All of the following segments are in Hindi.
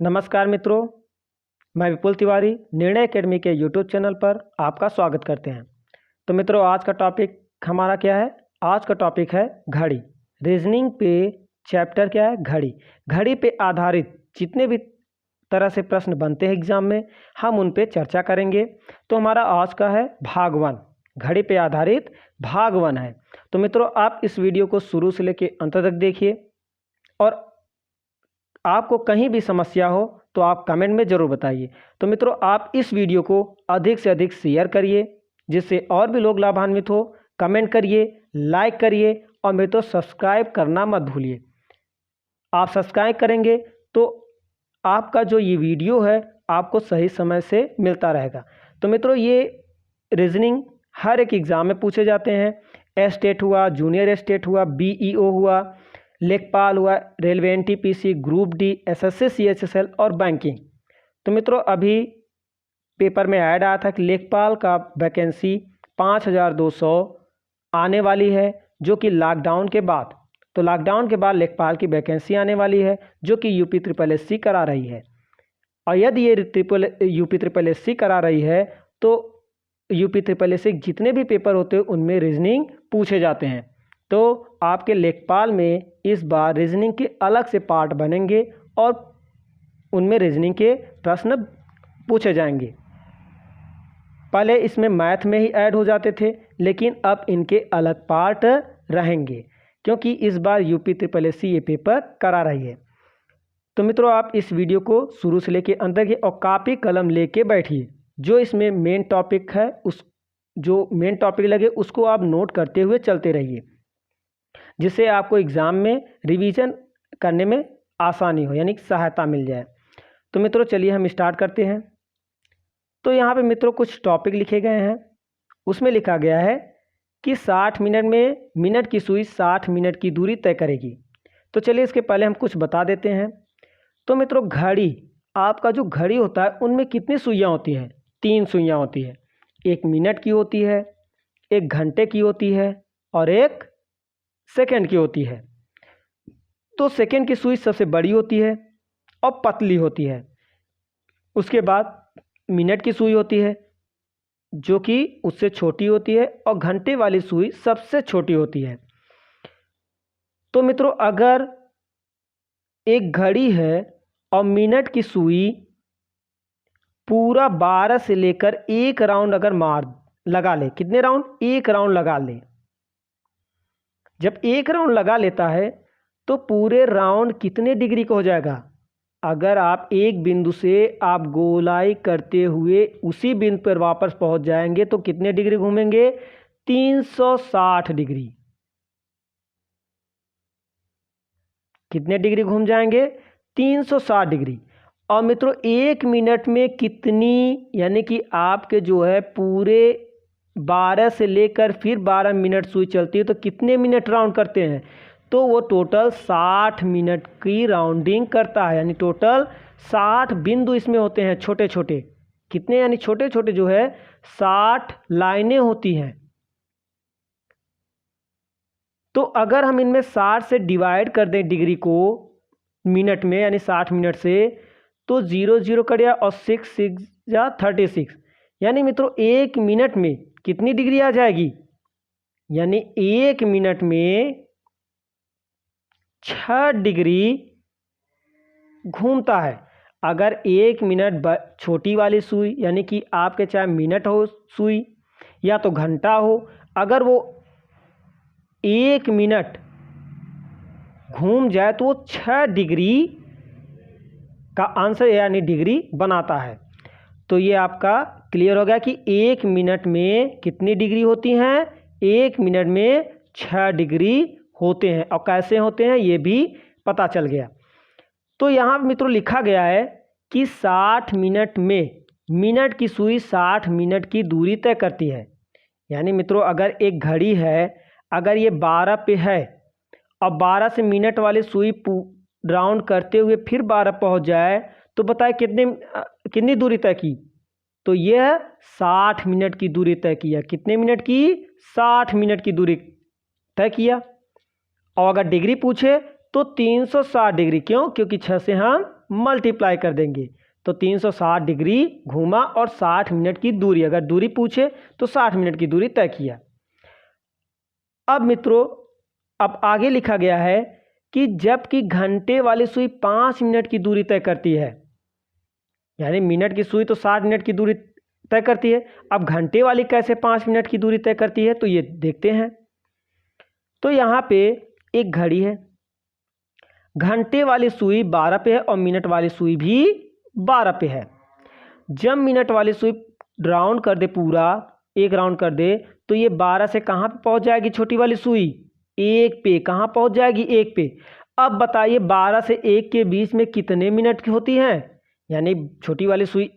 नमस्कार मित्रों, मैं विपुल तिवारी निर्णय एकेडमी के यूट्यूब चैनल पर आपका स्वागत करते हैं। तो मित्रों, आज का टॉपिक हमारा क्या है? आज का टॉपिक है घड़ी। रीजनिंग पे चैप्टर क्या है? घड़ी। घड़ी पे आधारित जितने भी तरह से प्रश्न बनते हैं एग्जाम में, हम उन पे चर्चा करेंगे। तो हमारा आज का है भाग 1, घड़ी पे आधारित भाग 1 है। तो मित्रों, आप इस वीडियो को शुरू से लेकर अंत तक देखिए और आपको कहीं भी समस्या हो तो आप कमेंट में ज़रूर बताइए। तो मित्रों, आप इस वीडियो को अधिक से अधिक शेयर करिए जिससे और भी लोग लाभान्वित हो। कमेंट करिए, लाइक करिए और मित्रों सब्सक्राइब करना मत भूलिए। आप सब्सक्राइब करेंगे तो आपका जो ये वीडियो है आपको सही समय से मिलता रहेगा। तो मित्रों, ये रीजनिंग हर एक एग्ज़ाम में पूछे जाते हैं। एस्टेट हुआ, जूनियर एस्टेट हुआ, बीईओ हुआ, लेखपाल हुआ, railway NTPC, group D, SSC, CHSL और बैंकिंग। तो मित्रों, अभी पेपर में ऐड आया था कि लेखपाल का वैकेंसी 5200 आने वाली है, जो कि लॉकडाउन के बाद। तो लॉकडाउन के बाद लेखपाल की वैकेंसी आने वाली है जो कि यूपी ट्रिपल एससी करा रही है। और यदि ये यूपी ट्रिपल एससी करा रही है तो यूपी ट्रिपल एससी जितने भी पेपर होते हैं उनमें रीजनिंग पूछे जाते हैं। तो आपके लेखपाल में इस बार रीजनिंग के अलग से पार्ट बनेंगे और उनमें रीजनिंग के प्रश्न पूछे जाएंगे। पहले इसमें मैथ में ही ऐड हो जाते थे, लेकिन अब इनके अलग पार्ट रहेंगे क्योंकि इस बार यूपी ट्रिपल एससी ये पेपर करा रही है। तो मित्रों, आप इस वीडियो को शुरू से लेके अंत तक और कापी कलम लेके बैठिए। जो इसमें मेन टॉपिक है, उस जो मेन टॉपिक लगे उसको आप नोट करते हुए चलते रहिए, जिससे आपको एग्ज़ाम में रिवीजन करने में आसानी हो, यानी सहायता मिल जाए। तो मित्रों, चलिए हम स्टार्ट करते हैं। तो यहाँ पे मित्रों कुछ टॉपिक लिखे गए हैं। उसमें लिखा गया है कि 60 मिनट में मिनट की सुई 60 मिनट की दूरी तय करेगी। तो चलिए इसके पहले हम कुछ बता देते हैं। तो मित्रों, घड़ी, आपका जो घड़ी होता है उनमें कितनी सुइयाँ होती हैं? 3 सुइयाँ होती है। एक मिनट की होती है, एक घंटे की होती है और एक सेकंड की होती है। तो सेकंड की सुई सबसे बड़ी होती है और पतली होती है। उसके बाद मिनट की सुई होती है जो कि उससे छोटी होती है और घंटे वाली सुई सबसे छोटी होती है। तो मित्रों, अगर एक घड़ी है और मिनट की सुई पूरा 12 से लेकर 1 राउंड अगर लगा ले, कितने राउंड? 1 राउंड लगा ले। जब 1 राउंड लगा लेता है तो पूरे राउंड कितने डिग्री का हो जाएगा? अगर आप एक बिंदु से आप गोलाई करते हुए उसी बिंदु पर वापस पहुंच जाएंगे तो कितने डिग्री घूमेंगे? 360 डिग्री। कितने डिग्री घूम जाएंगे? 360 डिग्री। और मित्रों, 1 मिनट में कितनी, यानी कि आपके जो है पूरे 12 से लेकर फिर 12 मिनट सुई चलती है तो कितने मिनट राउंड करते हैं? तो वो टोटल 60 मिनट की राउंडिंग करता है, यानी टोटल 60 बिंदु इसमें होते हैं छोटे छोटे। कितने? यानी छोटे छोटे जो है 60 लाइनें होती हैं। तो अगर हम इनमें 60 से डिवाइड कर दें डिग्री को मिनट में, यानी 60 मिनट से, तो 0 0 कट गया और 6 6 या 36। यानी मित्रों, 1 मिनट में कितनी डिग्री आ जाएगी? यानी 1 मिनट में 6 डिग्री घूमता है। अगर 1 मिनट छोटी वाली सुई, यानी कि आपके चाहे मिनट हो सुई या तो घंटा हो, अगर वो 1 मिनट घूम जाए तो वो 6 डिग्री का आंसर यानी डिग्री बनाता है। तो ये आपका क्लियर हो गया कि 1 मिनट में कितनी डिग्री होती हैं? 1 मिनट में 6 डिग्री होते हैं। और कैसे होते हैं ये भी पता चल गया। तो यहाँ मित्रों लिखा गया है कि 60 मिनट में मिनट की सुई 60 मिनट की दूरी तय करती है। यानी मित्रों, अगर एक घड़ी है, अगर ये 12 पे है और 12 से मिनट वाली सुई राउंड करते हुए फिर 12 पहुंच जाए तो बताए कितनी दूरी तय की? तो यह 60 मिनट की दूरी तय किया। कितने मिनट की? 60 मिनट की दूरी तय किया। और अगर डिग्री पूछे तो 360 डिग्री। क्यों? क्योंकि 6 से हम मल्टीप्लाई कर देंगे तो 360 डिग्री घूमा और 60 मिनट की दूरी, अगर दूरी पूछे तो 60 मिनट की दूरी तय किया। अब मित्रों अब आगे लिखा गया है कि जबकि घंटे वाली सुई 5 मिनट की दूरी तय करती है, यानी मिनट की सुई तो 60 मिनट की दूरी तय करती है, अब घंटे वाली कैसे 5 मिनट की दूरी तय करती है तो ये देखते हैं। तो यहाँ पे एक घड़ी है, घंटे वाली सुई 12 पे है और मिनट वाली सुई भी 12 पे है। जब मिनट वाली सुई राउंड कर दे, पूरा एक राउंड कर दे, तो ये 12 से कहाँ पे पहुँच जाएगी छोटी वाली सुई? 1 पे। कहाँ पहुँच जाएगी? 1 पे। अब बताइए 12 से 1 के बीच में कितने मिनट की होती हैं? यानी छोटी वाली सुई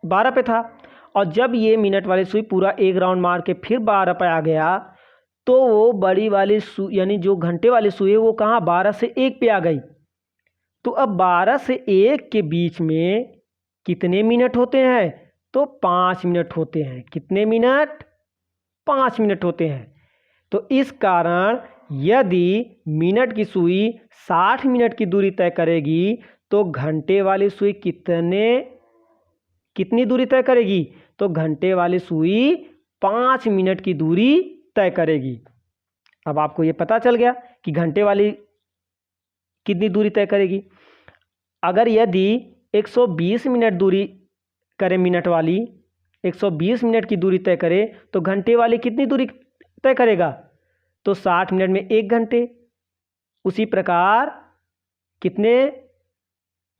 12 पे था और जब ये मिनट वाली सुई पूरा एक राउंड मार के फिर 12 पे आ गया तो वो बड़ी वाली सुई यानी जो घंटे वाली सुई है वो कहाँ? 12 से 1 पे आ गई। तो अब 12 से 1 के बीच में कितने मिनट होते हैं? तो 5 मिनट होते हैं। कितने मिनट? 5 मिनट होते हैं। तो इस कारण यदि मिनट की सुई 60 मिनट की दूरी तय करेगी तो घंटे वाली सुई कितनी दूरी तय करेगी? तो घंटे वाली सुई 5 मिनट की दूरी तय करेगी। अब आपको ये पता चल गया कि घंटे वाली कितनी दूरी तय करेगी। अगर यदि 120 मिनट दूरी करे मिनट वाली, 120 मिनट की दूरी तय करे तो घंटे वाली कितनी दूरी तय करेगा? तो 60 मिनट में 1 घंटे। उसी प्रकार कितने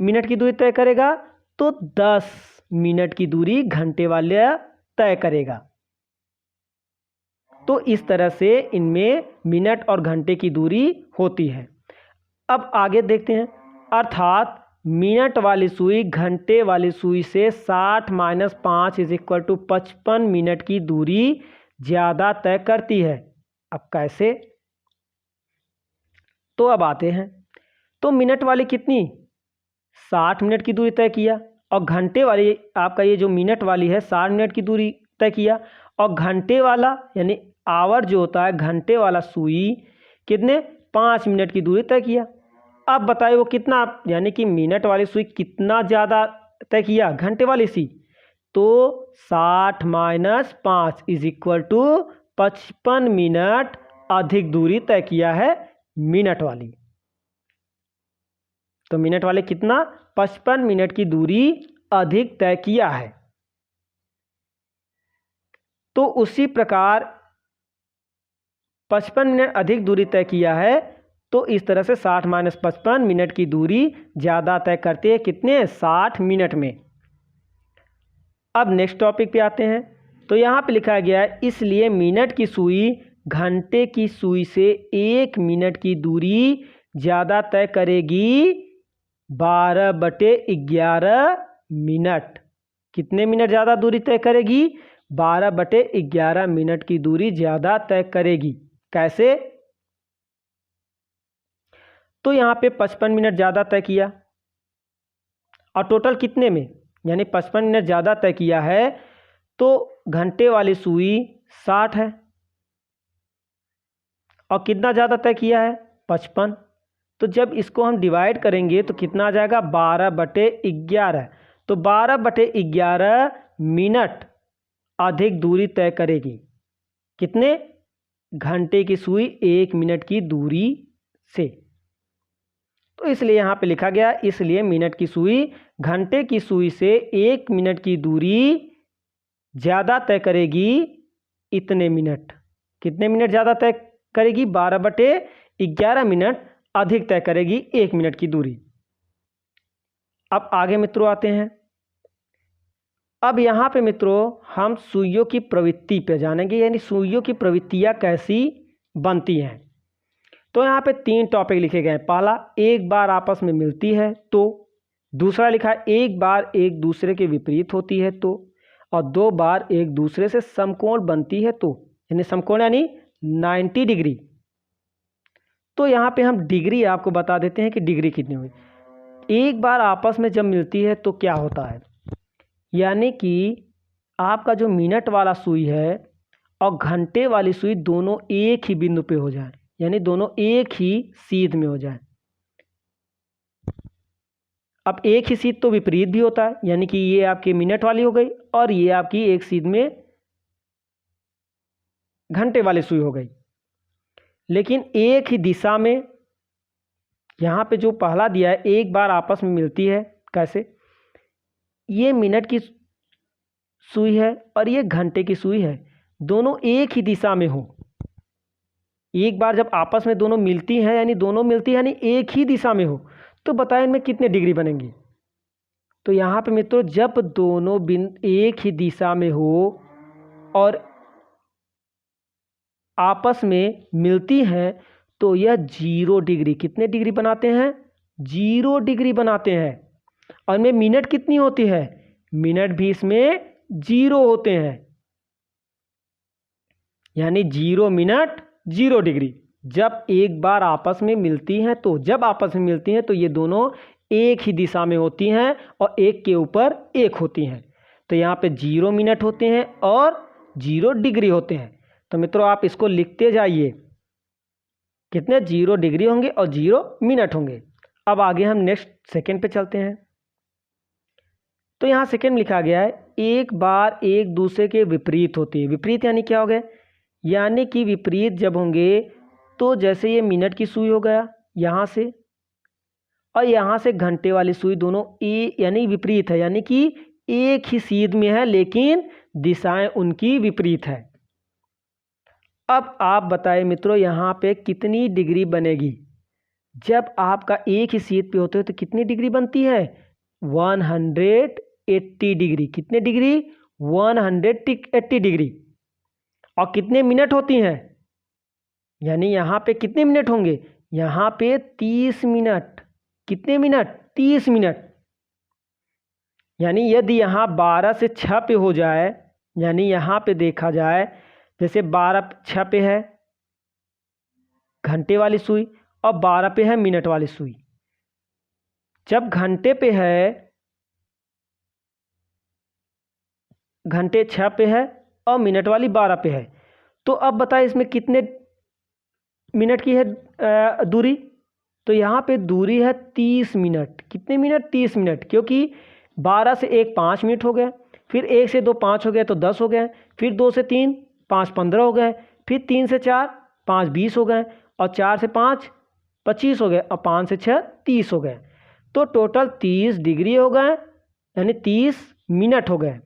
मिनट की दूरी तय करेगा? तो 10 मिनट की दूरी घंटे वाला तय करेगा। तो इस तरह से इनमें मिनट और घंटे की दूरी होती है। अब आगे देखते हैं, अर्थात मिनट वाली सुई घंटे वाली सुई से 60 - 5 = 55 मिनट की दूरी ज़्यादा तय करती है। अब कैसे? तो अब आते हैं, तो मिनट वाली कितनी? 60 मिनट की दूरी तय किया और घंटे वाली आपका ये जो मिनट वाली है 60 मिनट की दूरी तय किया और घंटे वाला यानी आवर जो होता है घंटे वाला सुई कितने? 5 मिनट की दूरी तय किया। अब बताइए वो कितना, यानी कि मिनट वाली सुई कितना ज़्यादा तय किया घंटे वाली सी? तो 60 - 5 = 55 मिनट अधिक दूरी तय किया है मिनट वाली। तो मिनट वाले कितना? 55 मिनट की दूरी अधिक तय किया है। तो उसी प्रकार 55 मिनट अधिक दूरी तय किया है तो इस तरह से 60 - 55 मिनट की दूरी ज़्यादा तय करती है कितने? 60 मिनट में। अब नेक्स्ट टॉपिक पे आते हैं, तो यहाँ पे लिखा गया है इसलिए मिनट की सुई घंटे की सुई से 1 मिनट की दूरी ज़्यादा तय करेगी 12/11 मिनट। कितने मिनट ज़्यादा दूरी तय करेगी? 12/11 मिनट की दूरी ज़्यादा तय करेगी। कैसे? तो यहाँ पे 55 मिनट ज़्यादा तय किया और टोटल कितने में, यानी 55 मिनट ज़्यादा तय किया है तो घंटे वाली सुई 60 है और कितना ज़्यादा तय किया है? 55। तो जब इसको हम डिवाइड करेंगे तो कितना आ जाएगा? 12/11। तो 12/11 मिनट अधिक दूरी तय करेगी। कितने? घंटे की सुई 1 मिनट की दूरी से। तो इसलिए यहाँ पे लिखा गया इसलिए मिनट की सुई घंटे की सुई से 1 मिनट की दूरी ज़्यादा तय करेगी इतने मिनट। कितने मिनट ज़्यादा तय करेगी? 12/11 मिनट अधिक तय करेगी 1 मिनट की दूरी। अब आगे मित्रों आते हैं, अब यहाँ पे मित्रों हम सुइयों की प्रवृत्ति पे जानेंगे, यानी सुइयों की प्रवृत्तियाँ कैसी बनती हैं। तो यहाँ पे 3 टॉपिक लिखे गए हैं। पहला, एक बार आपस में मिलती है तो। दूसरा लिखा है एक बार एक दूसरे के विपरीत होती है तो। और 2 बार एक दूसरे से समकोण बनती है तो, यानी समकोण यानी 90 डिग्री। तो यहाँ पे हम डिग्री आपको बता देते हैं कि डिग्री कितनी हुई। एक बार आपस में जब मिलती है तो क्या होता है, यानी कि आपका जो मिनट वाला सुई है और घंटे वाली सुई दोनों एक ही बिंदु पे हो जाए, यानी दोनों एक ही सीध में हो जाए। अब एक ही सीध तो विपरीत भी होता है, यानी कि ये आपकी मिनट वाली हो गई और ये आपकी एक सीध में घंटे वाली सुई हो गई। लेकिन एक ही दिशा में यहाँ पे जो पहला दिया है एक बार आपस में मिलती है, कैसे? ये मिनट की सुई है और ये घंटे की सुई है, दोनों एक ही दिशा में हो। एक बार जब आपस में दोनों मिलती हैं यानी दोनों मिलती है यानी एक ही दिशा में हो, तो बताएं इनमें कितने डिग्री बनेंगी। तो यहाँ पे मित्रों जब दोनों एक ही दिशा में हो और आपस में मिलती हैं तो यह 0 डिग्री, कितने डिग्री बनाते हैं? 0 डिग्री बनाते हैं। और इनमें मिनट कितनी होती है? मिनट भी इसमें 0 होते हैं, यानी 0 मिनट 0 डिग्री। जब एक बार आपस में मिलती हैं तो ये दोनों एक ही दिशा में होती हैं और एक के ऊपर एक होती हैं। तो यहाँ पे 0 मिनट होते हैं और 0 डिग्री होते हैं। तो मित्रों आप इसको लिखते जाइए, कितने 0 डिग्री होंगे और 0 मिनट होंगे। अब आगे हम नेक्स्ट सेकंड पे चलते हैं। तो यहाँ सेकंड में लिखा गया है एक बार एक दूसरे के विपरीत होती है। विपरीत यानी क्या हो गया? यानी कि विपरीत जब होंगे तो जैसे ये मिनट की सुई हो गया यहाँ से और यहाँ से घंटे वाली सुई, दोनों यानी विपरीत है, यानी कि एक ही सीध में है लेकिन दिशाएं उनकी विपरीत है। अब आप बताएं मित्रों यहाँ पे कितनी डिग्री बनेगी? जब आपका एक ही सीध पे होते हो तो कितनी डिग्री बनती है? 180 डिग्री। कितने डिग्री? 180 डिग्री। और कितने मिनट होती हैं? यानी यहाँ पे कितने मिनट होंगे? यहाँ पे 30 मिनट। कितने मिनट? 30 मिनट। यानी यदि यहाँ 12 से 6 पे हो जाए, यानी यहाँ पे देखा जाए जैसे 12 पे है घंटे वाली सुई और 12 पे है मिनट वाली सुई। जब घंटे पे है, घंटे 6 पे है और मिनट वाली 12 पे है, तो अब बताए इसमें कितने मिनट की है दूरी? तो यहाँ पे दूरी है 30 मिनट। कितने मिनट? 30 मिनट, क्योंकि 12 से 1 5 मिनट हो गए, फिर 1 से 2 5 हो गए तो 10 हो गए, फिर 2 से 3 5 15 हो गए, फिर 3 से 4 5 20 हो गए और 4 से 5 25 हो गए और 5 से 6 30 हो गए। तो टोटल 30 डिग्री हो गए, यानी 30 मिनट हो गए।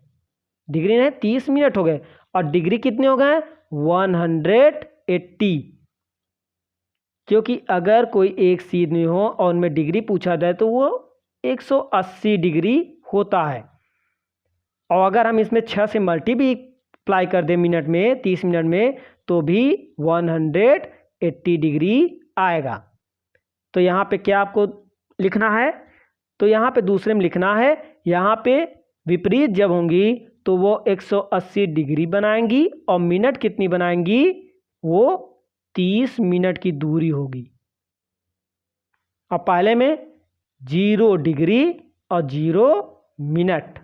डिग्री नहीं, 30 मिनट हो गए। और डिग्री कितने हो गए? 180। क्योंकि अगर कोई एक सीध में हो और उनमें डिग्री पूछा जाए तो वो 180 डिग्री होता है। और अगर हम इसमें 6 से मल्टीप्लाई कर दें मिनट में, 30 मिनट में, तो भी 180 डिग्री आएगा। तो यहाँ पे क्या आपको लिखना है? तो यहाँ पे दूसरे में लिखना है, यहाँ पे विपरीत जब होंगी तो वो 180 डिग्री बनाएंगी और मिनट कितनी बनाएंगी? वो 30 मिनट की दूरी होगी। और पहले में 0 डिग्री और 0 मिनट।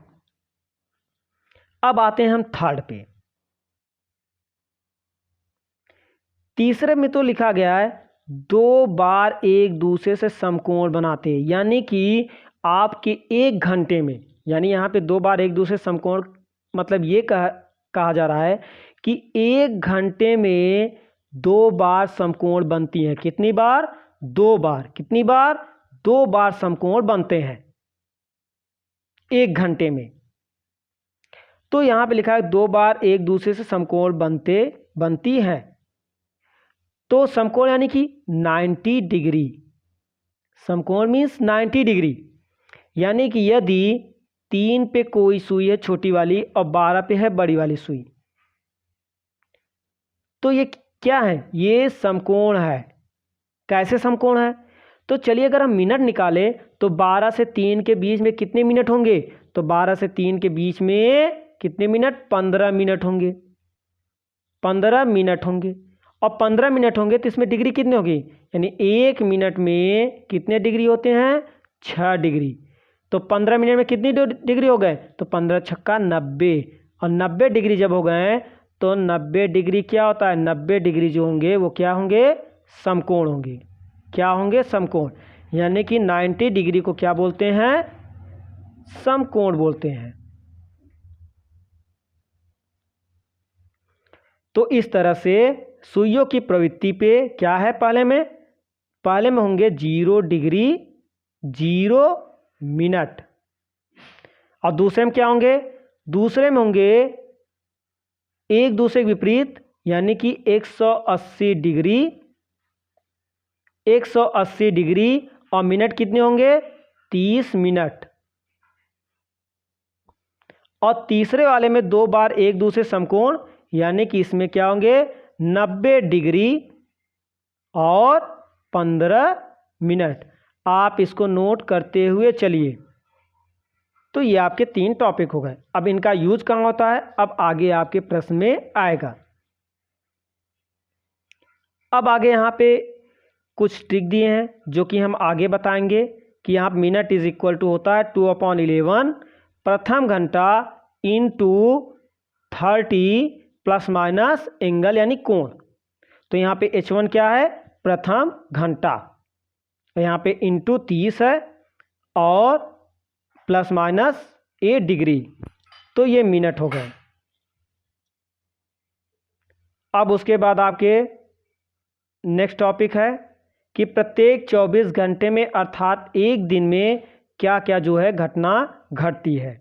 अब आते हैं हम थर्ड पे। तीसरे में तो लिखा गया है 2 बार एक दूसरे से समकोण बनाते हैं, यानी कि आपके 1 घंटे में, यानी यहाँ पे 2 बार एक दूसरे समकोण, मतलब ये कहा जा रहा है कि 1 घंटे में 2 बार समकोण बनती हैं। कितनी बार? 2 बार। कितनी बार? 2 बार समकोण बनते हैं 1 घंटे में। तो यहाँ पे लिखा है 2 बार एक दूसरे से समकोण बनती हैं। तो समकोण यानी कि 90 डिग्री। समकोण मीन्स 90 डिग्री। यानी कि यदि 3 पे कोई सुई है छोटी वाली और 12 पे है बड़ी वाली सुई, तो ये क्या है? ये समकोण है। कैसे समकोण है? तो चलिए अगर हम मिनट निकालें तो 12 से 3 के बीच में कितने मिनट होंगे? तो 12 से 3 के बीच में कितने मिनट? 15 मिनट होंगे। 15 मिनट होंगे। और 15 मिनट होंगे तो इसमें डिग्री कितनी होगी? यानी 1 मिनट में कितने डिग्री होते हैं? 6 डिग्री। तो 15 मिनट में कितनी डिग्री हो गए? तो 15 छक्का 90। और 90 डिग्री जब हो गए तो 90 डिग्री क्या होता है? 90 डिग्री जो होंगे वो क्या होंगे? समकोण होंगे। क्या होंगे? समकोण। यानी कि 90 डिग्री को क्या बोलते हैं? समकोण बोलते हैं। तो इस तरह से सुइयों की प्रवृत्ति पे क्या है? पहले में होंगे 0 डिग्री 0 मिनट, और दूसरे में क्या होंगे? दूसरे में होंगे एक दूसरे के विपरीत, यानी कि 180 डिग्री 180 डिग्री, और मिनट कितने होंगे? 30 मिनट। और तीसरे वाले में 2 बार एक दूसरे समकोण, यानी कि इसमें क्या होंगे? 90 डिग्री और 15 मिनट। आप इसको नोट करते हुए चलिए। तो ये आपके 3 टॉपिक हो गए। अब इनका यूज कहाँ होता है, अब आगे आपके प्रश्न में आएगा। अब आगे यहाँ पे कुछ ट्रिक दिए हैं जो कि हम आगे बताएंगे कि यहाँ मिनट इज इक्वल टू होता है 2/11 प्रथम घंटा इंटू 30 प्लस माइनस एंगल यानी कोण। तो यहाँ पे H1 क्या है? प्रथम घंटा। यहाँ पे इंटू 30 है और प्लस माइनस 8 डिग्री, तो ये मिनट हो गए। अब उसके बाद आपके नेक्स्ट टॉपिक है कि प्रत्येक 24 घंटे में अर्थात एक दिन में क्या क्या जो है घटना घटती है।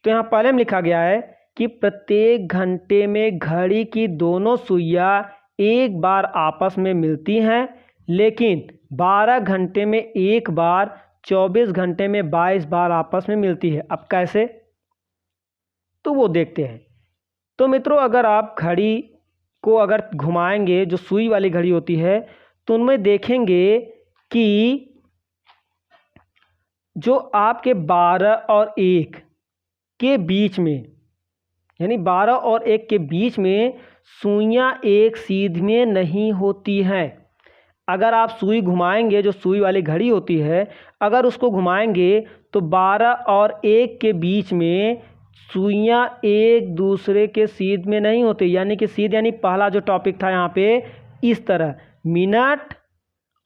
तो यहाँ पहले में लिखा गया है कि प्रत्येक घंटे में घड़ी की दोनों सुइयां एक बार आपस में मिलती हैं, लेकिन 12 घंटे में एक बार, 24 घंटे में 22 बार आपस में मिलती है। अब कैसे? तो वो देखते हैं। तो मित्रों, अगर आप घड़ी को अगर घुमाएंगे, जो सुई वाली घड़ी होती है, तो उनमें देखेंगे कि जो आपके 12 और 1 के बीच में, यानी 12 और 1 के बीच में सुइयां एक सीध में नहीं होती हैं। अगर आप सुई घुमाएंगे, जो सुई वाली घड़ी होती है, अगर उसको घुमाएंगे तो 12 और 1 के बीच में सुइयां एक दूसरे के सीध में नहीं होती। यानी कि सीध यानी पहला जो टॉपिक था यहाँ पे, इस तरह मिनट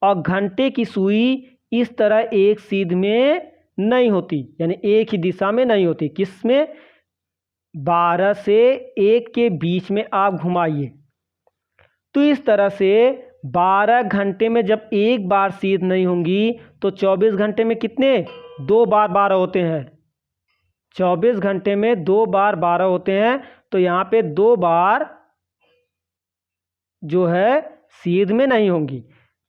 और घंटे की सुई इस तरह एक सीध में नहीं होती, यानी एक ही दिशा में नहीं होती। किस में? 12 से 1 के बीच में आप घुमाइए। तो इस तरह से 12 घंटे में जब एक बार सीध नहीं होंगी, तो 24 घंटे में कितने? 2 बार 12 होते हैं। 24 घंटे में 2 बार 12 होते हैं। तो यहाँ पे 2 बार जो है सीध में नहीं होंगी।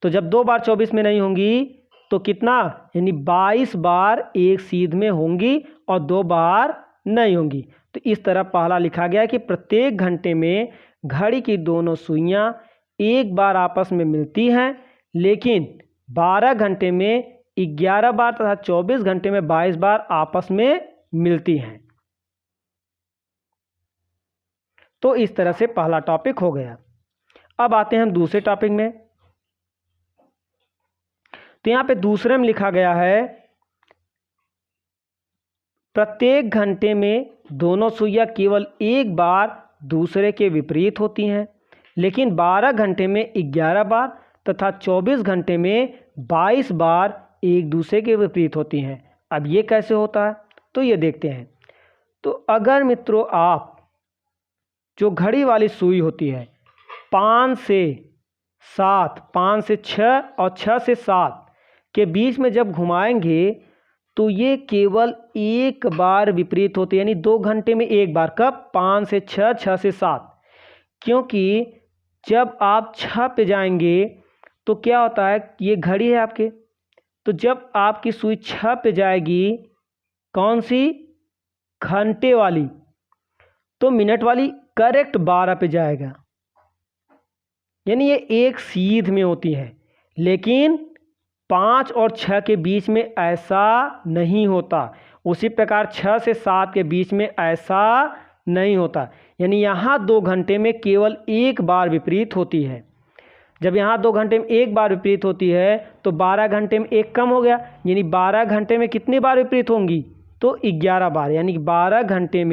तो जब 2 बार 24 में नहीं होंगी तो कितना? यानी 22 बार एक सीध में होंगी और 2 बार नहीं होंगी। तो इस तरह पहला लिखा गया है कि प्रत्येक घंटे में घड़ी की दोनों सुइयां एक बार आपस में मिलती हैं, लेकिन 12 घंटे में 11 बार तथा 24 घंटे में 22 बार आपस में मिलती हैं। तो इस तरह से पहला टॉपिक हो गया। अब आते हैं हम दूसरे टॉपिक में। तो यहाँ पे दूसरे में लिखा गया है प्रत्येक घंटे में दोनों सुइयां केवल एक बार दूसरे के विपरीत होती हैं, लेकिन 12 घंटे में 11 बार तथा 24 घंटे में 22 बार एक दूसरे के विपरीत होती हैं। अब ये कैसे होता है, तो ये देखते हैं। तो अगर मित्रों आप जो घड़ी वाली सुई होती है 5 से 7, 5 से 6 और 6 से 7 के बीच में जब घुमाएंगे तो ये केवल एक बार विपरीत होते हैं, यानी 2 घंटे में एक बार। कब? 5 से 6, 6 से 7। क्योंकि जब आप 6 पे जाएंगे तो क्या होता है, ये घड़ी है आपके, तो जब आपकी सुई 6 पे जाएगी, कौन सी? घंटे वाली, तो मिनट वाली करेक्ट 12 पे जाएगा, यानी ये एक सीध में होती है। लेकिन 5 और 6 के बीच में ऐसा नहीं होता। उसी प्रकार 6 से 7 के बीच में ऐसा नहीं होता, यानी यहाँ 2 घंटे में केवल एक बार विपरीत होती है। जब यहाँ 2 घंटे में एक बार विपरीत होती है तो 12 घंटे में एक कम हो गया, यानी 12 घंटे में कितनी बार विपरीत होंगी? तो 11 बार, यानी 12 घंटे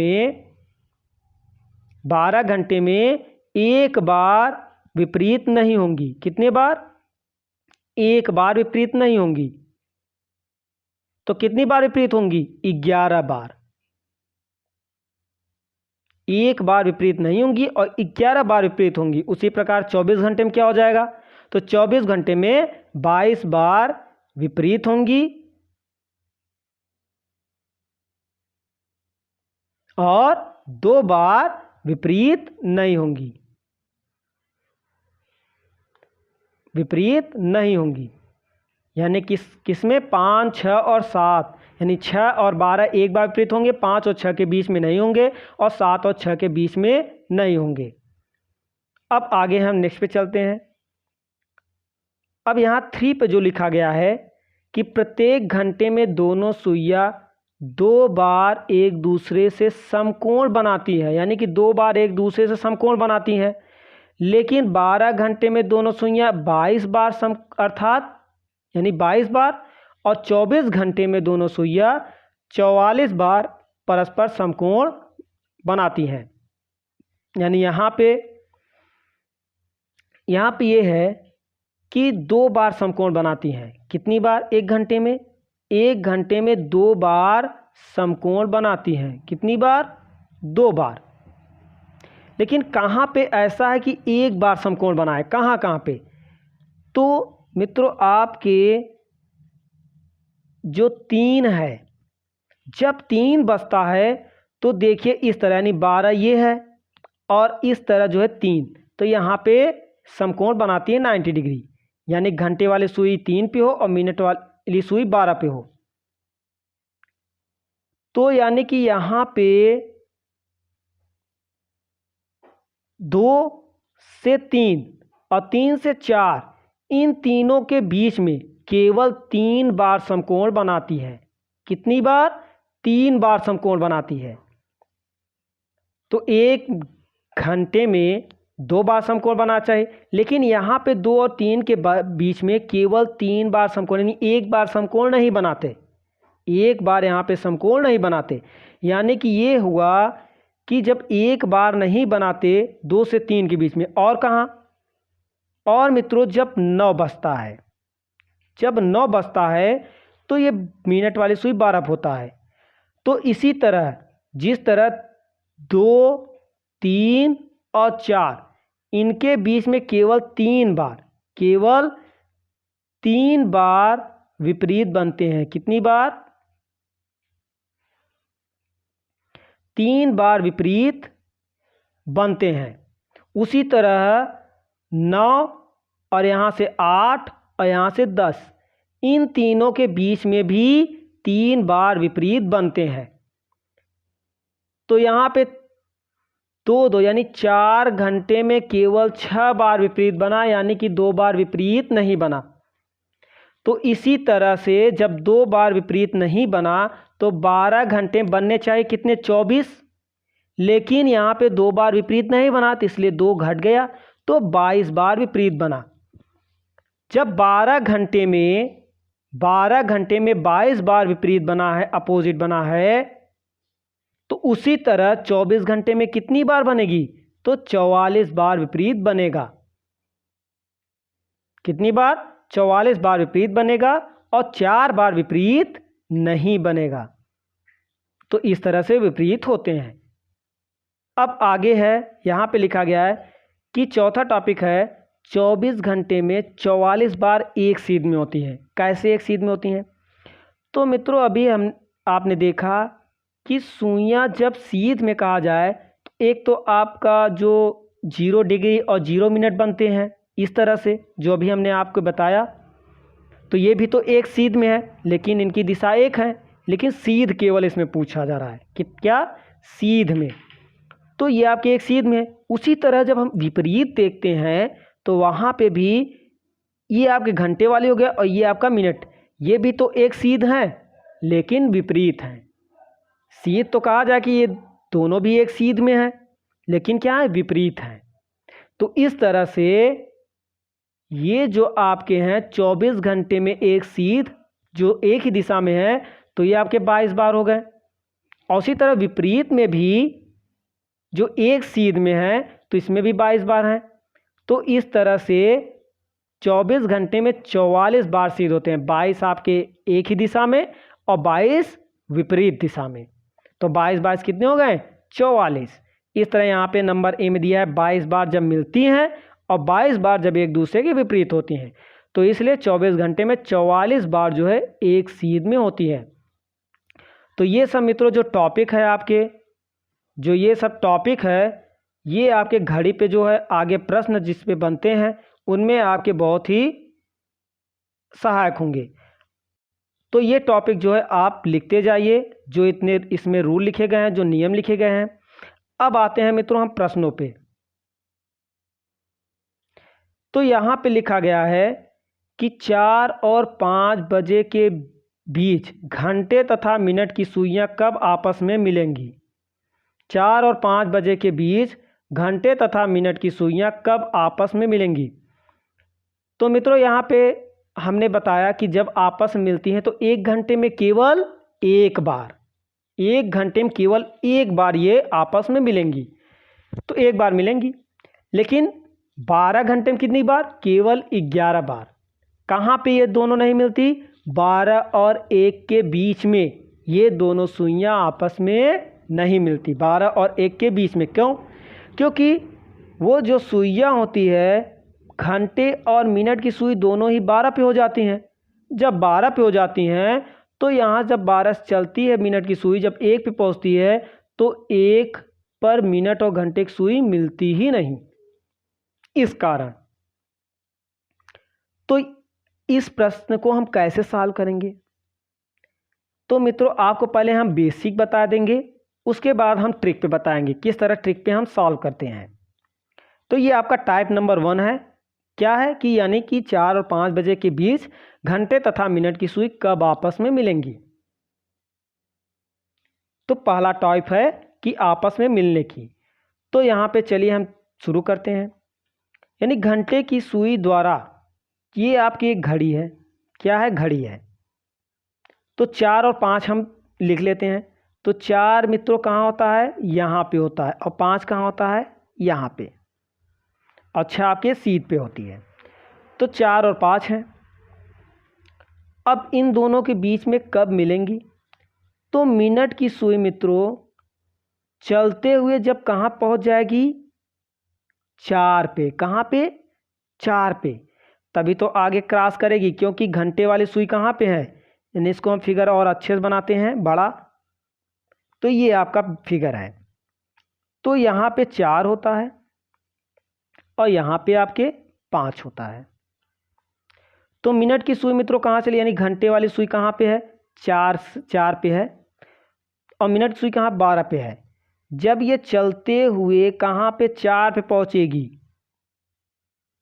में एक बार विपरीत नहीं होंगी। कितने बार? एक बार विपरीत नहीं होंगी। तो कितनी बार विपरीत होंगी? 11 बार। एक बार विपरीत नहीं होंगी और 11 बार विपरीत होंगी। उसी प्रकार 24 घंटे में क्या हो जाएगा? तो 24 घंटे में 22 बार विपरीत होंगी और 2 बार विपरीत नहीं होंगी, विपरीत नहीं होंगी। यानी किसमें? 5, 6 और 7, यानी 6 और 12 एक बार विपरीत होंगे, 5 और 6 के बीच में नहीं होंगे और 7 और 6 के बीच में नहीं होंगे। अब आगे हम नेक्स्ट पे चलते हैं। अब यहाँ 3 पे जो लिखा गया है कि प्रत्येक घंटे में दोनों सुइयां 2 बार एक दूसरे से समकोण बनाती है, यानी कि 2 बार एक दूसरे से समकोण बनाती हैं। लेकिन 12 घंटे में दोनों सुइयां 22 बार अर्थात यानी 22 बार और 24 घंटे में दोनों सुइयां 44 बार परस्पर समकोण बनाती हैं। यानी यहाँ पे ये है कि 2 बार समकोण बनाती हैं। कितनी बार? एक घंटे में 2 बार समकोण बनाती हैं। कितनी बार? 2 बार। लेकिन कहाँ पे ऐसा है कि एक बार समकोण बनाए? कहाँ पे? तो मित्रों आपके जो 3 है, जब 3 बचता है तो देखिए इस तरह, यानी 12 ये है और इस तरह जो है 3, तो यहाँ पे समकोण बनाती है 90 डिग्री। यानी घंटे वाली सुई 3 पे हो और मिनट वाली सुई 12 पे हो। तो यानी कि यहाँ पे 2 से 3 और 3 से 4, इन तीनों के बीच में केवल 3 बार समकोण बनाती है। कितनी बार? 3 बार समकोण बनाती है। तो एक घंटे में 2 बार समकोण बनाना चाहिए, लेकिन यहाँ पे 2 और 3 के बीच में केवल 3 बार समकोण, यानी एक बार समकोण नहीं बनाते, एक बार यहाँ पे समकोण नहीं बनाते। यानी कि ये हुआ कि जब एक बार नहीं बनाते 2 से 3 के बीच में, और कहाँ? और मित्रों जब 9 बजता है, जब 9 बजता है तो ये मिनट वाली सुई 12 पे होता है। तो इसी तरह जिस तरह 2, 3 और 4 इनके बीच में केवल 3 बार विपरीत बनते हैं। कितनी बार? 3 बार विपरीत बनते हैं। उसी तरह 9 और यहाँ से 8 और यहाँ से 10, इन तीनों के बीच में भी 3 बार विपरीत बनते हैं। तो यहाँ पे 2 यानी 4 घंटे में केवल 6 बार विपरीत बना, यानी कि 2 बार विपरीत नहीं बना। तो इसी तरह से जब 2 बार विपरीत नहीं बना तो 12 घंटे बनने चाहिए कितने? 24। लेकिन यहाँ पे 2 बार विपरीत नहीं बना तो इसलिए 2 घट गया, तो 22 बार विपरीत बना। जब 12 घंटे में 22 बार विपरीत बना है, अपोजिट बना है, तो उसी तरह 24 घंटे में कितनी बार बनेगी? तो 44 बार विपरीत बनेगा। कितनी बार? 44 बार विपरीत बनेगा और 4 बार विपरीत नहीं बनेगा। तो इस तरह से विपरीत होते हैं। अब आगे है, यहाँ पे लिखा गया है कि चौथा टॉपिक है 24 घंटे में 44 बार एक सीध में होती है। कैसे एक सीध में होती हैं? तो मित्रों अभी आपने देखा कि सुइयां जब सीध में कहा जाए तो एक तो आपका जो 0 डिग्री और 0 मिनट बनते हैं, इस तरह से जो अभी हमने आपको बताया। तो ये भी तो एक सीध में है, लेकिन इनकी दिशा एक है, लेकिन सीध केवल इसमें पूछा जा रहा है कि क्या? सीध में। तो ये आपके एक सीध में है। उसी तरह जब हम विपरीत देखते हैं तो वहाँ पे भी ये आपके घंटे वाली हो गया और ये आपका मिनट, ये भी तो एक सीध है लेकिन विपरीत है। सीध तो कहा जाए कि ये दोनों भी एक सीध में है, लेकिन क्या है? विपरीत है। तो इस तरह से ये जो आपके हैं 24 घंटे में एक सीध जो एक ही दिशा में है, तो ये आपके 22 बार हो गए। और उसी तरह विपरीत में भी जो एक सीध में है तो इसमें भी 22 बार हैं। तो इस तरह से 24 घंटे में 44 बार सीध होते हैं। 22 आपके एक ही दिशा में और 22 विपरीत दिशा में। तो 22 कितने हो गए? 44। इस तरह यहाँ पे नंबर ए में दिया है 22 बार जब मिलती हैं और 22 बार जब एक दूसरे के विपरीत होती हैं। तो इसलिए 24 घंटे में 44 बार जो है एक सीध में होती है। तो ये सब मित्रों जो टॉपिक है आपके, जो ये सब टॉपिक है, ये आपके घड़ी पे जो है आगे प्रश्न जिस पे बनते हैं उनमें आपके बहुत ही सहायक होंगे। तो ये टॉपिक जो है आप लिखते जाइए, जो इतने इसमें रूल लिखे गए हैं, जो नियम लिखे गए हैं। अब आते हैं मित्रों हम प्रश्नों पे। तो यहाँ पे लिखा गया है कि 4 और 5 बजे के बीच घंटे तथा मिनट की सुइयां कब आपस में मिलेंगी? 4 और 5 बजे के बीच घंटे तथा मिनट की सुइयां कब आपस में मिलेंगी? तो मित्रों यहाँ पे हमने बताया कि जब आपस में मिलती हैं तो 1 घंटे में केवल एक बार, 1 घंटे में केवल एक बार ये आपस में मिलेंगी, तो एक बार मिलेंगी। लेकिन 12 घंटे में कितनी बार? केवल 11 बार। कहाँ पे ये दोनों नहीं मिलती? 12 और 1 के बीच में ये दोनों सुइयां आपस में नहीं मिलती। 12 और 1 के बीच में। क्यों? क्योंकि वो जो सुइयां होती है, घंटे और मिनट की सुई दोनों ही 12 पे हो जाती हैं। जब 12 पे हो जाती हैं तो यहाँ जब 12 से चलती है मिनट की सुई, जब 1 पे पहुँचती है तो 1 पर मिनट और घंटे की सुई मिलती ही नहीं। इस कारण तो इस प्रश्न को हम कैसे सॉल्व करेंगे? तो मित्रों आपको पहले हम बेसिक बता देंगे, उसके बाद हम ट्रिक पे बताएंगे किस तरह ट्रिक पे हम सॉल्व करते हैं। तो ये आपका टाइप नंबर 1 है। क्या है कि यानी कि 4 और 5 बजे के बीच घंटे तथा मिनट की सुई कब आपस में मिलेंगी? तो पहला टाइप है कि आपस में मिलने की। तो यहाँ पे चलिए हम शुरू करते हैं। यानी घंटे की सुई द्वारा, ये आपकी एक घड़ी है। क्या है? घड़ी है। तो 4 और 5 हम लिख लेते हैं। तो 4 मित्रों कहाँ होता है? यहाँ पे होता है। और 5 कहाँ होता है? यहाँ पे। अच्छा आपके सीध पे होती है। तो 4 और 5 हैं। अब इन दोनों के बीच में कब मिलेंगी? तो मिनट की सुई मित्रों चलते हुए जब कहाँ पहुँच जाएगी? 4 पे। कहाँ पे? 4 पे। तभी तो आगे क्रॉस करेगी, क्योंकि घंटे वाली सुई कहाँ पे है? यानी इसको हम फिगर और अच्छे से बनाते हैं बड़ा। तो ये आपका फिगर है। तो यहाँ पे 4 होता है और यहाँ पे आपके 5 होता है। तो मिनट की सुई मित्रों कहाँ चली? यानी घंटे वाली सुई कहाँ पे है? 4 पे है। और मिनट की सुई कहाँ? 12 पे है। जब ये चलते हुए कहाँ पे? 4 पे पहुँचेगी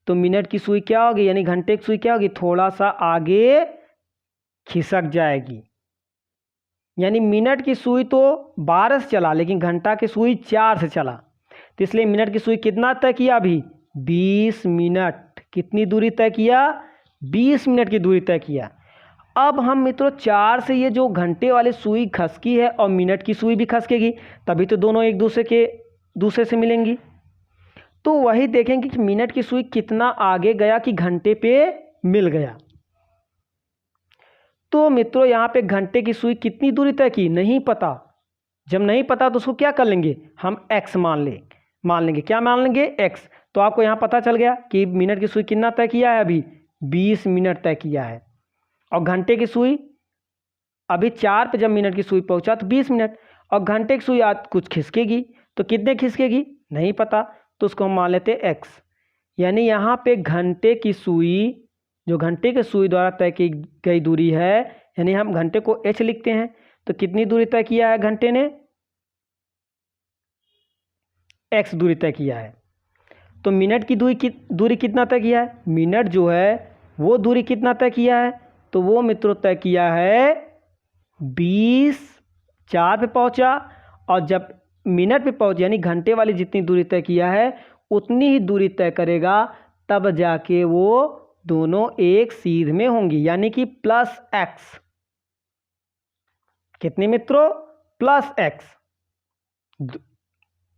तो मिनट की सुई क्या होगी? यानी घंटे की सुई क्या होगी? थोड़ा सा आगे खिसक जाएगी। यानी मिनट की सुई तो 12 से चला, लेकिन घंटा की सुई 4 से चला। तो इसलिए मिनट की सुई कितना तय किया? अभी 20 मिनट। कितनी दूरी तय किया? 20 मिनट की दूरी तय किया। अब हम मित्रों 4 से ये जो घंटे वाली सुई खसकी है और मिनट की सुई भी खसकेगी, तभी तो दोनों एक दूसरे से मिलेंगी। तो वही देखेंगे कि मिनट की सुई कितना आगे गया कि घंटे पे मिल गया। तो मित्रों यहाँ पे घंटे की सुई कितनी दूरी तय की? नहीं पता। जब नहीं पता तो उसको क्या कर लेंगे? हम x मान लेंगे। क्या मान लेंगे? x। तो आपको यहाँ पता चल गया कि मिनट की सुई कितना तय किया है? अभी 20 मिनट तय किया है। और घंटे की सुई अभी 4 पे जब मिनट की सुई पहुँचा तो 20 मिनट। और घंटे की सुई आज कुछ खिसकेगी, तो कितने खिसकेगी? नहीं पता। तो उसको हम मान लेते x। यानी यहाँ पे घंटे की सुई, जो घंटे के सुई द्वारा तय की गई दूरी है, यानी हम घंटे को h लिखते हैं। तो कितनी दूरी तय किया है घंटे ने? x दूरी तय किया है। तो मिनट की दूरी कितना तय किया है? मिनट जो है वो दूरी कितना तय किया है? तो वो मित्रों तय किया है 20। 4 पे पहुंचा और जब मिनट पे पहुंच, यानी घंटे वाली जितनी दूरी तय किया है उतनी ही दूरी तय करेगा, तब जाके वो दोनों एक सीध में होंगी, यानी कि +x। कितनी मित्रों? +x।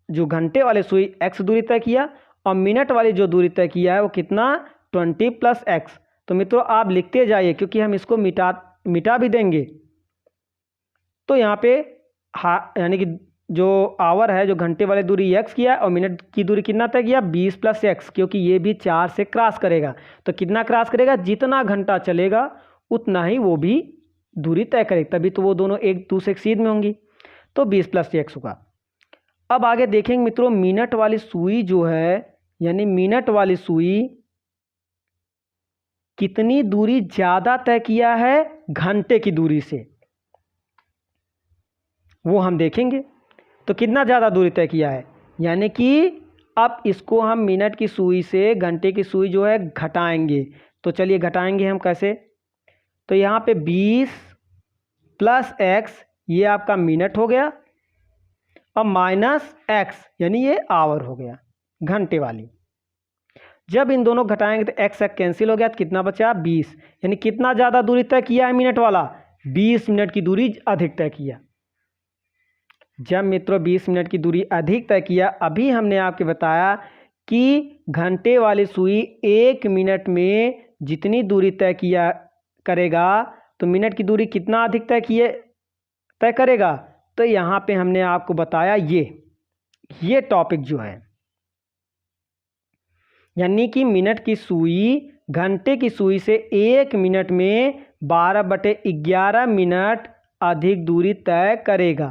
जो घंटे वाले सुई x दूरी तय किया और मिनट वाली जो दूरी तय किया है वो कितना? 20 प्लस एक्स। तो मित्रों आप लिखते जाइए क्योंकि हम इसको मिटा भी देंगे। तो यहाँ पे यानी कि जो आवर है, जो घंटे वाली दूरी x किया और मिनट की दूरी कितना तय किया 20 प्लस एक्स, क्योंकि ये भी 4 से क्रॉस करेगा। तो कितना क्रॉस करेगा, जितना घंटा चलेगा उतना ही वो भी दूरी तय करेगा, तभी तो वो दोनों एक दूसरे के सीध में होंगी। तो 20 प्लस एक्स होगा। अब आगे देखेंगे मित्रों, मिनट वाली सुई जो है, यानी मिनट वाली सुई कितनी दूरी ज़्यादा तय किया है घंटे की दूरी से, वो हम देखेंगे। तो कितना ज़्यादा दूरी तय किया है, यानी कि अब इसको हम मिनट की सुई से घंटे की सुई जो है घटाएंगे। तो चलिए घटाएंगे हम कैसे। तो यहाँ पे 20 प्लस एक्स ये आपका मिनट हो गया और माइनस एक्स यानी ये आवर हो गया घंटे वाली। जब इन दोनों घटाएंगे तो एक्स एक्स कैंसिल हो गया, तो कितना बचा 20। यानी कितना ज़्यादा दूरी तय किया है मिनट वाला, 20 मिनट की दूरी अधिक तय किया। जब मित्रों 20 मिनट की दूरी अधिक तय किया, अभी हमने आपको बताया कि घंटे वाली सुई 1 मिनट में जितनी दूरी तय किया करेगा, तो मिनट की दूरी कितना अधिक तय करेगा। तो यहाँ पे हमने आपको बताया ये टॉपिक जो है, यानी कि मिनट की सुई घंटे की सुई से 1 मिनट में 12/11 मिनट अधिक दूरी तय करेगा।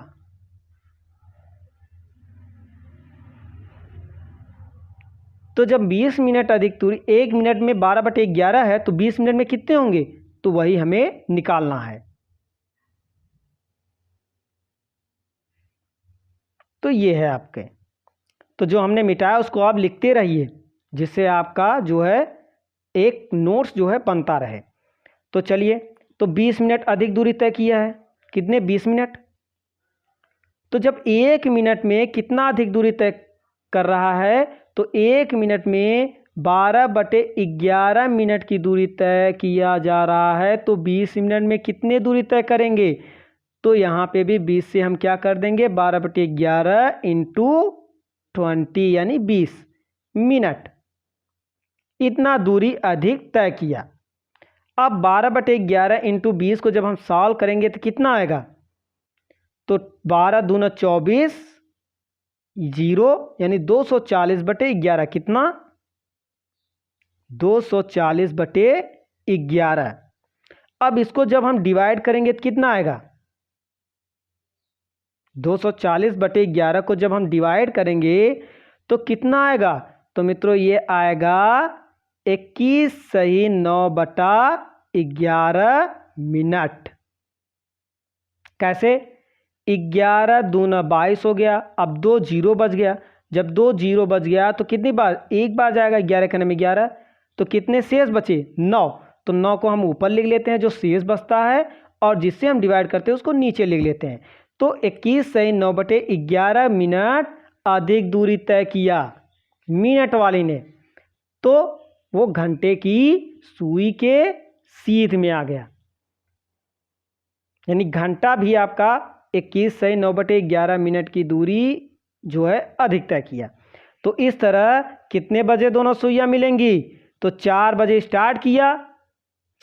तो जब 20 मिनट अधिक दूरी 1 मिनट में 12/11 है, तो 20 मिनट में कितने होंगे, तो वही हमें निकालना है। तो ये है आपके। तो जो हमने मिटाया उसको आप लिखते रहिए, जिससे आपका जो है एक नोट्स जो है बनता रहे। तो चलिए, तो 20 मिनट अधिक दूरी तय किया है, कितने 20 मिनट। तो जब 1 मिनट में कितना अधिक दूरी तय कर रहा है, तो 1 मिनट में 12/11 मिनट की दूरी तय किया जा रहा है। तो 20 मिनट में कितने दूरी तय करेंगे, तो यहाँ पे भी 20 से हम क्या कर देंगे 12/11 इंटू 20 यानी 20 मिनट, इतना दूरी अधिक तय किया। अब 12/11 इंटू 20 को जब हम सॉल्व करेंगे तो कितना आएगा, तो 12 दूना 24 0 यानी 240/11 कितना 240/11। अब इसको जब हम डिवाइड करेंगे तो कितना आएगा, 240/11 को जब हम डिवाइड करेंगे तो कितना आएगा, तो मित्रों ये आएगा 21 सही 9/11 मिनट। कैसे, 11 दूना 22 हो गया, अब 2 जीरो बच गया। जब 2 जीरो बच गया तो कितनी बार, एक बार जाएगा 11 के में 11, तो कितने शेष बचे 9। तो 9 को हम ऊपर लिख लेते हैं जो शेष बचता है, और जिससे हम डिवाइड करते हैं उसको नीचे लिख लेते हैं। तो 21 सही 9/11 मिनट अधिक दूरी तय किया मिनट वाली ने, तो वो घंटे की सुई के सीध में आ गया। यानी घंटा भी आपका 21 सही 9/11 मिनट की दूरी जो है अधिक तय किया। तो इस तरह कितने बजे दोनों सुइयां मिलेंगी, तो 4 बजे स्टार्ट किया,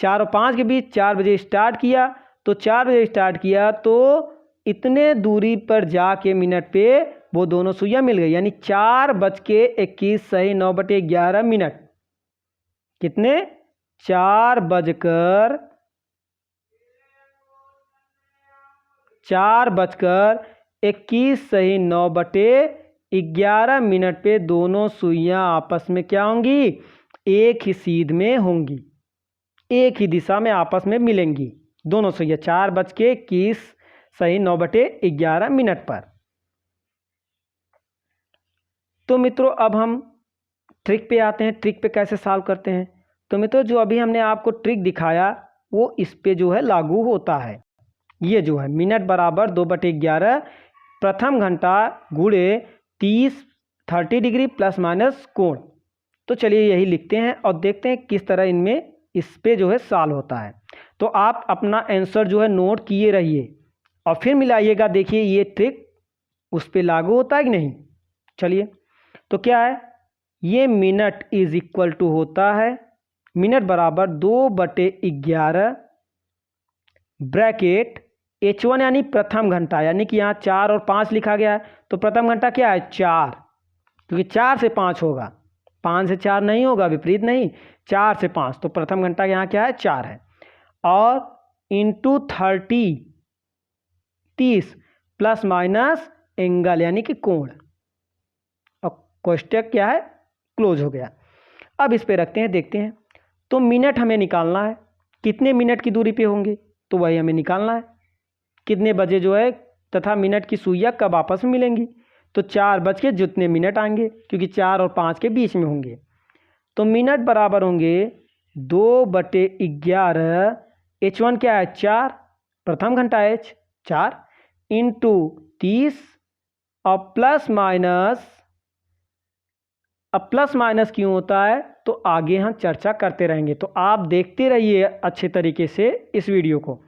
4 और 5 के बीच 4 बजे स्टार्ट किया, तो 4 बजे स्टार्ट किया तो इतने दूरी पर जाके मिनट पे वो दोनों सुइयां मिल गई। यानी 4:21 सही 9/11 मिनट, कितने 4:21 सही 9/11 मिनट पे दोनों सुइयां आपस में क्या होंगी, एक ही सीध में होंगी, एक ही दिशा में आपस में मिलेंगी दोनों सुइयां 4:21 सही 9/11 मिनट पर। तो मित्रों अब हम ट्रिक पे आते हैं, ट्रिक पे कैसे सॉल्व करते हैं। तो मित्रों जो अभी हमने आपको ट्रिक दिखाया वो इस पे जो है लागू होता है। ये जो है मिनट बराबर 2/11 प्रथम घंटा गुणे 30 डिग्री प्लस माइनस कोण। तो चलिए यही लिखते हैं और देखते हैं किस तरह इनमें इस पे जो है सॉल्व होता है। तो आप अपना आंसर जो है नोट किए रहिए और फिर मिलाइएगा, देखिए ये ट्रिक उस पे लागू होता है कि नहीं। चलिए, तो क्या है, ये मिनट इज इक्वल टू होता है मिनट बराबर 2/11 ब्रैकेट H1 यानी प्रथम घंटा, यानी कि यहाँ 4 और 5 लिखा गया है, तो प्रथम घंटा क्या है 4, क्योंकि 4 से 5 होगा, 5 से 4 नहीं होगा, विपरीत नहीं, 4 से 5, तो प्रथम घंटा यहाँ क्या है 4 है। और इंटू 30 प्लस माइनस एंगल यानी कि कोण, और कोष्टक क्या है क्लोज हो गया। अब इस पे रखते हैं, देखते हैं। तो मिनट हमें निकालना है, कितने मिनट की दूरी पे होंगे तो वही हमें निकालना है, कितने बजे जो है तथा मिनट की सुइयां कब आपस में मिलेंगी, तो 4 बज के जितने मिनट आएंगे, क्योंकि 4 और 5 के बीच में होंगे, तो मिनट बराबर होंगे 2/11, H1 क्या है 4, प्रथम घंटा H 4 इंटू 30, और प्लस माइनस क्यों होता है तो आगे हम चर्चा करते रहेंगे, तो आप देखते रहिए अच्छे तरीके से इस वीडियो को।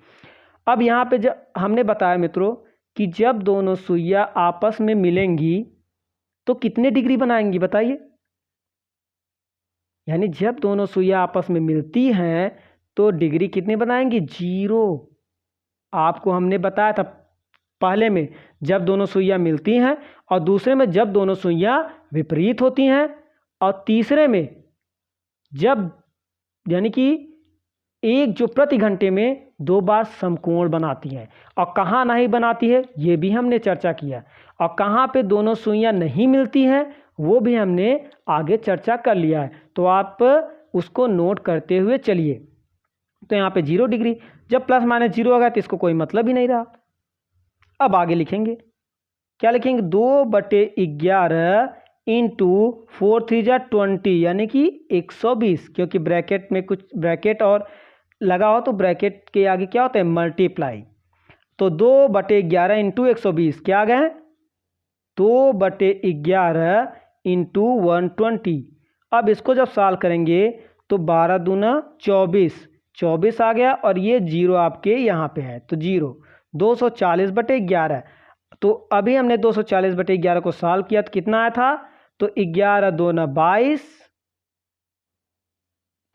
अब यहाँ पे जब हमने बताया मित्रों कि जब दोनों सुइयां आपस में मिलेंगी तो कितने डिग्री बनाएंगी बताइए, यानी जब दोनों सुइयां आपस में मिलती हैं तो डिग्री कितने बनाएंगी 0। आपको हमने बताया था पहले में जब दोनों सुइयां मिलती हैं, और दूसरे में जब दोनों सुइयां विपरीत होती हैं, और तीसरे में जब यानी कि एक जो प्रति घंटे में 2 बार समकोण बनाती है, और कहाँ नहीं बनाती है ये भी हमने चर्चा किया, और कहाँ पे दोनों सुइयां नहीं मिलती हैं वो भी हमने आगे चर्चा कर लिया है, तो आप उसको नोट करते हुए चलिए। तो यहाँ पे 0 डिग्री, जब प्लस माइनस 0 होगा तो इसको कोई मतलब ही नहीं रहा। अब आगे लिखेंगे, क्या लिखेंगे 2/11 इंटू 4 3 20 यानी कि 120, क्योंकि ब्रैकेट में कुछ ब्रैकेट और लगा हो तो ब्रैकेट के आगे क्या होता है मल्टीप्लाई, तो 2/11 इंटू 120 क्या आ गए 2/11 इंटू 120। अब इसको जब सॉल्व करेंगे तो 12 दूना 24 आ गया, और ये 0 आपके यहाँ पे है तो 0, 240/11। तो अभी हमने 240/11 को सॉल्व किया तो कितना आया था, तो 11 दूना 22,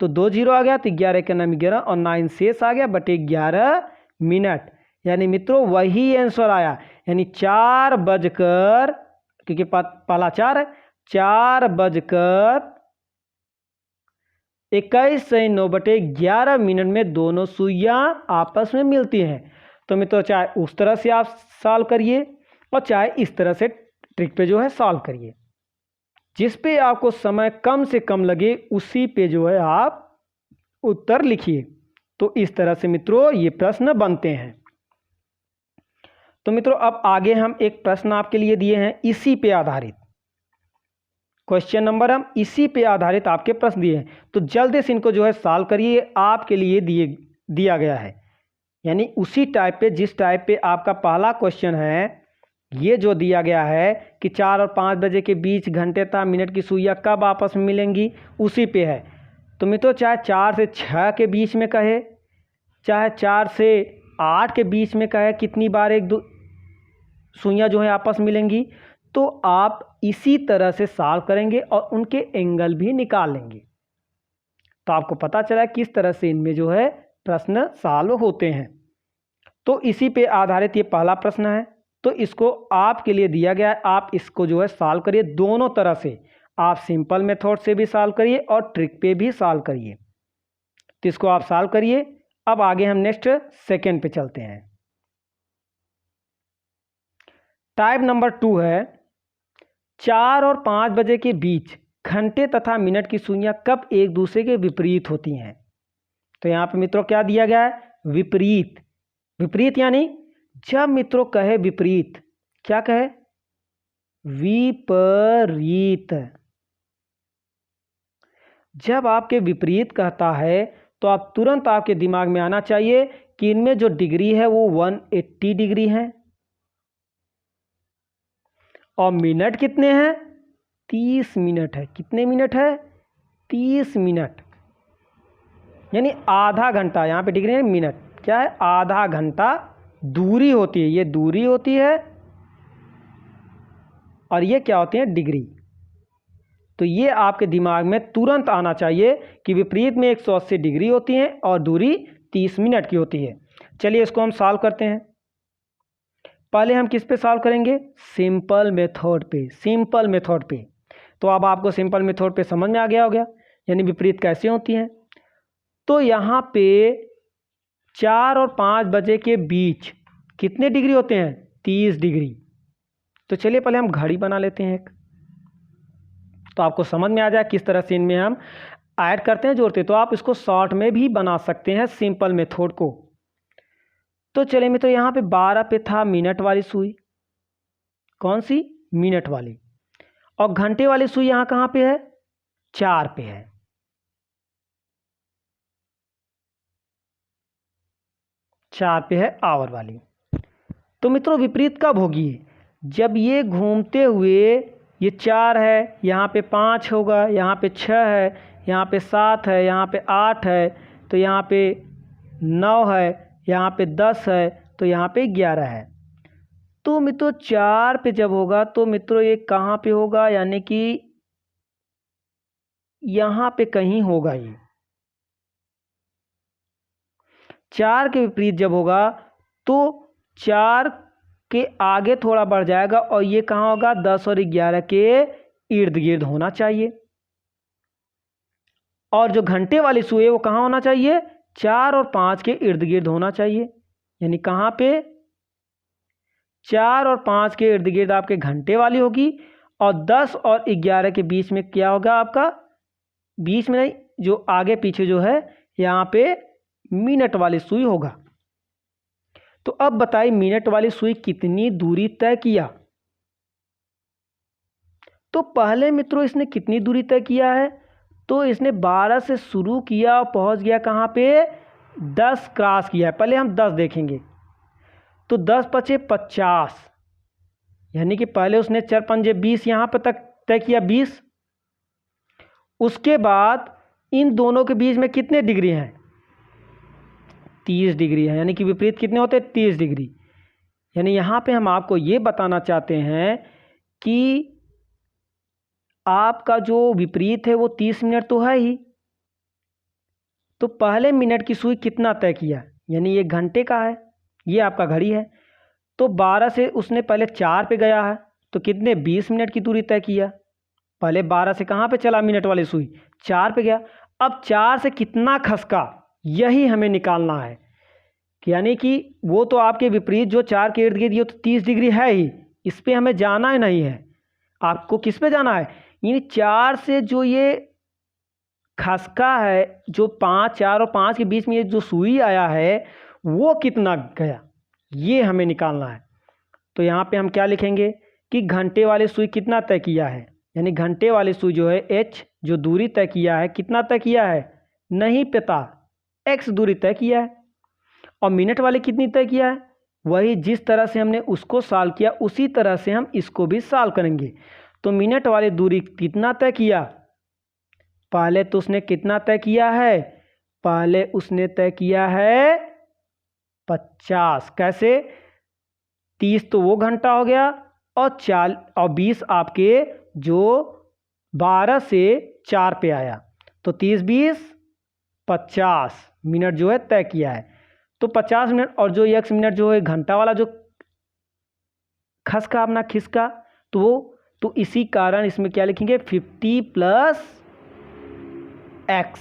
तो 2 0 आ गया, तो 11 का नाम 11 और 9 शेष आ गया बटे 11 मिनट, यानी मित्रों वही आंसर आया, यानी 4 बजकर, क्योंकि पहला 4 है, 4 बजकर 21:09 मिनट में दोनों सुइयां आपस में मिलती हैं। तो मित्रों चाहे उस तरह से आप सॉल्व करिए और चाहे इस तरह से ट्रिक पे जो है सॉल्व करिए, जिस पे आपको समय कम से कम लगे उसी पे जो है आप उत्तर लिखिए। तो इस तरह से मित्रों ये प्रश्न बनते हैं। तो मित्रों अब आगे हम एक प्रश्न आपके लिए दिए हैं इसी पे आधारित, क्वेश्चन नंबर हम इसी पे आधारित आपके प्रश्न दिए हैं, तो जल्दी से इनको जो है सॉल्व करिए, आपके लिए दिया गया है, यानी उसी टाइप पे जिस टाइप पे आपका पहला क्वेश्चन है ये जो दिया गया है कि 4 और 5 बजे के बीच घंटे तथा मिनट की सुइयां कब आपस में मिलेंगी उसी पे है। तो मित्रों चाहे 4 से 6 के बीच में कहे, चाहे 4 से 8 के बीच में कहे कितनी बार एक दो सुइयां जो है आपस मिलेंगी, तो आप इसी तरह से सॉल्व करेंगे और उनके एंगल भी निकाल लेंगे, तो आपको पता चला किस तरह से इनमें जो है प्रश्न सॉल्व होते हैं। तो इसी पे आधारित ये पहला प्रश्न है, तो इसको आपके लिए दिया गया है, आप इसको जो है सॉल्व करिए दोनों तरह से, आप सिंपल मेथड से भी सॉल्व करिए और ट्रिक पे भी सॉल्व करिए। तो इसको आप सॉल्व करिए। अब आगे हम नेक्स्ट सेकंड पे चलते हैं। टाइप नंबर 2 है 4 और 5 बजे के बीच घंटे तथा मिनट की सुइयां कब एक दूसरे के विपरीत होती हैं। तो यहाँ पे मित्रों क्या दिया गया है विपरीत, विपरीत यानी जब मित्रों कहे विपरीत, क्या कहे विपरीत, जब आपके विपरीत कहता है तो आप तुरंत आपके दिमाग में आना चाहिए कि इनमें जो डिग्री है वो 180 डिग्री है, और मिनट कितने हैं 30 मिनट है। कितने मिनट है 30 मिनट, यानी आधा घंटा, यहाँ पे डिग्री है मिनट क्या है आधा घंटा दूरी होती है, ये दूरी होती है और ये क्या होती है डिग्री। तो ये आपके दिमाग में तुरंत आना चाहिए कि विपरीत में 180 डिग्री होती है और दूरी 30 मिनट की होती है। चलिए इसको हम सॉल्व करते हैं। पहले हम किस पे सॉल्व करेंगे? सिंपल मेथड पे, सिंपल मेथड पे। तो अब आपको सिंपल मेथड पे समझ में आ गया होगा, यानी विपरीत कैसे होती हैं। तो यहाँ पे 4 और 5 बजे के बीच कितने डिग्री होते हैं? 30 डिग्री। तो चलिए पहले हम घड़ी बना लेते हैं एक, तो आपको समझ में आ जाए किस तरह से इनमें हम ऐड करते हैं, जोड़ते हैं। तो आप इसको शॉर्ट में भी बना सकते हैं सिंपल मेथड को। तो चलिए मित्रों, यहाँ पे 12 पे था मिनट वाली सुई। कौन सी? मिनट वाली। और घंटे वाली सुई यहाँ कहाँ पे है? 4 पे है। चार पे है आवर वाली। तो मित्रों विपरीत कब होगी? जब ये घूमते हुए, ये 4 है, यहाँ पे 5 होगा, यहाँ पे 6 है, यहाँ पे 7 है, यहाँ पे 8 है, तो यहाँ पे 9 है, यहाँ पे 10 है, तो यहाँ पे 11 है। तो मित्रों 4 पे जब होगा तो मित्रों ये कहाँ पे होगा? यानी कि यहाँ पे कहीं होगा। ये 4 के विपरीत जब होगा तो 4 के आगे थोड़ा बढ़ जाएगा और ये कहाँ होगा? 10 और 11 के इर्द गिर्द होना चाहिए। और जो घंटे वाली सुई है वो कहाँ होना चाहिए? 4 और 5 के इर्द गिर्द होना चाहिए। यानी कहाँ पे? 4 और 5 के इर्द गिर्द आपके घंटे वाली होगी और 10 और 11 के बीच में क्या होगा आपका? बीच में नहीं, जो आगे पीछे जो है यहाँ पे मिनट वाली सुई होगा। तो अब बताइए मिनट वाली सुई कितनी दूरी तय किया? तो पहले मित्रों इसने कितनी दूरी तय किया है? तो इसने 12 से शुरू किया और पहुंच गया कहाँ पे? 10 क्रॉस किया है। पहले हम 10 देखेंगे। तो 10 पचे 50, यानी कि पहले उसने 4 पंजे 20 यहाँ पे तक तय किया, 20। उसके बाद इन दोनों के बीच में कितने डिग्री हैं? 30 डिग्री है। यानी कि विपरीत कितने होते हैं? 30 डिग्री। यानी यहाँ पे हम आपको ये बताना चाहते हैं कि आपका जो विपरीत है वो 30 मिनट तो है ही। तो पहले मिनट की सुई कितना तय किया? यानी ये घंटे का है, ये आपका घड़ी है। तो 12 से उसने पहले 4 पे गया है, तो कितने? 20 मिनट की दूरी तय किया। पहले 12 से कहाँ पे चला मिनट वाली सुई? 4 पे गया। अब 4 से कितना खसका, यही हमें निकालना है। यानी कि वो तो आपके विपरीत जो 4 के इर्द गिर्द ये तो 30 डिग्री है ही, इस पे हमें जाना ही नहीं है। आपको किस पे जाना है? यानी 4 से जो ये खसका है, जो 5, 4 और 5 के बीच में ये जो सुई आया है वो कितना गया, ये हमें निकालना है। तो यहाँ पे हम क्या लिखेंगे कि घंटे वाली सुई कितना तय किया है। यानी घंटे वाली सुई जो है h जो दूरी तय किया है, कितना तय किया है? नहीं पता, x दूरी तय किया है। और मिनट वाले कितनी तय किया है? वही जिस तरह से हमने उसको सॉल्व किया उसी तरह से हम इसको भी सॉल्व करेंगे। तो मिनट वाली दूरी कितना तय किया? पहले तो उसने कितना तय किया है? पहले उसने तय किया है 50। कैसे? 30 तो वो घंटा हो गया और 20 आपके जो 12 से 4 पे आया, तो 30 20 50 मिनट जो है तय किया है। तो 50 मिनट और जो x मिनट जो है घंटा वाला जो खसका अपना खिसका, तो वो तो इसी कारण इसमें क्या लिखेंगे? 50 प्लस x।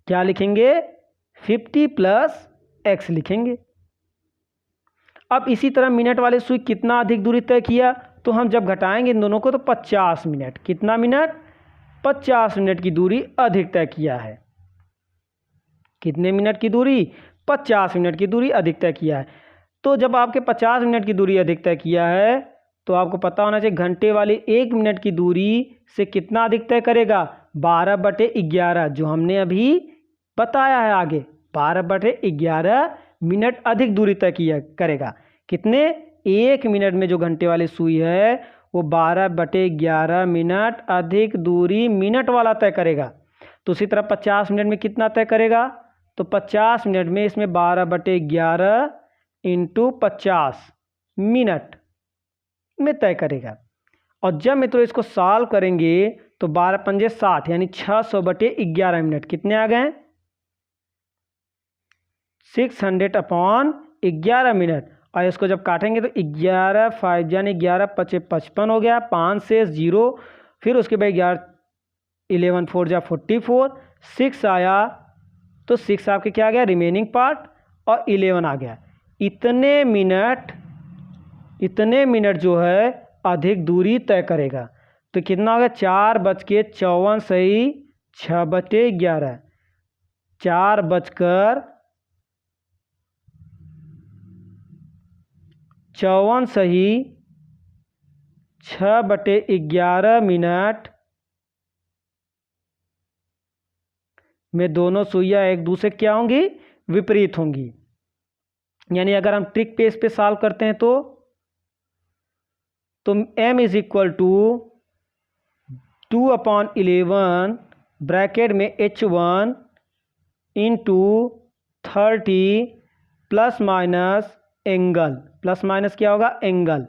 क्या लिखेंगे? 50 प्लस x लिखेंगे। अब इसी तरह मिनट वाले सुई कितना अधिक दूरी तय किया? तो हम जब घटाएंगे इन दोनों को तो 50 मिनट। कितना मिनट? 50 मिनट की दूरी अधिक तय किया है। कितने मिनट की दूरी? 50 मिनट की दूरी अधिक तय किया है। तो जब आपके 50 मिनट की दूरी अधिक तय किया है तो आपको पता होना चाहिए घंटे वाली 1 मिनट की दूरी से कितना अधिक तय करेगा? 12/11, जो हमने अभी बताया है आगे। 12/11 मिनट अधिक दूरी तय किया करेगा। कितने? 1 मिनट में जो घंटे वाली सुई है वो 12/11 मिनट अधिक दूरी मिनट वाला तय करेगा। तो उसी तरह 50 मिनट में कितना तय करेगा? तो 50 मिनट में इसमें 12/11 इंटू 50 मिनट में तय करेगा। और जब मित्रों इसको सॉल्व करेंगे तो 12 पंजे 60 यानी 600/11 मिनट कितने आ गए? 600/11 मिनट। और इसको जब काटेंगे तो 11 5 यानी 11 5 55 हो गया, 5 से 0, फिर उसके बाद 11 4 जा 44, 6 आया तो 6 आपके क्या आ गया? रिमेनिंग पार्ट, और 11 आ गया। इतने मिनट जो है अधिक दूरी तय करेगा। तो कितना हो गया? 4:54 सही 6/11, 4:54 सही 6/11 मिनट में दोनों सुइयां एक दूसरे क्या होंगी? विपरीत होंगी। यानी अगर हम ट्रिक पे इस पे सॉल्व करते हैं तो m is equal to 2/11 bracket में h1 into 30 plus minus angle, plus minus क्या होगा? एंगल।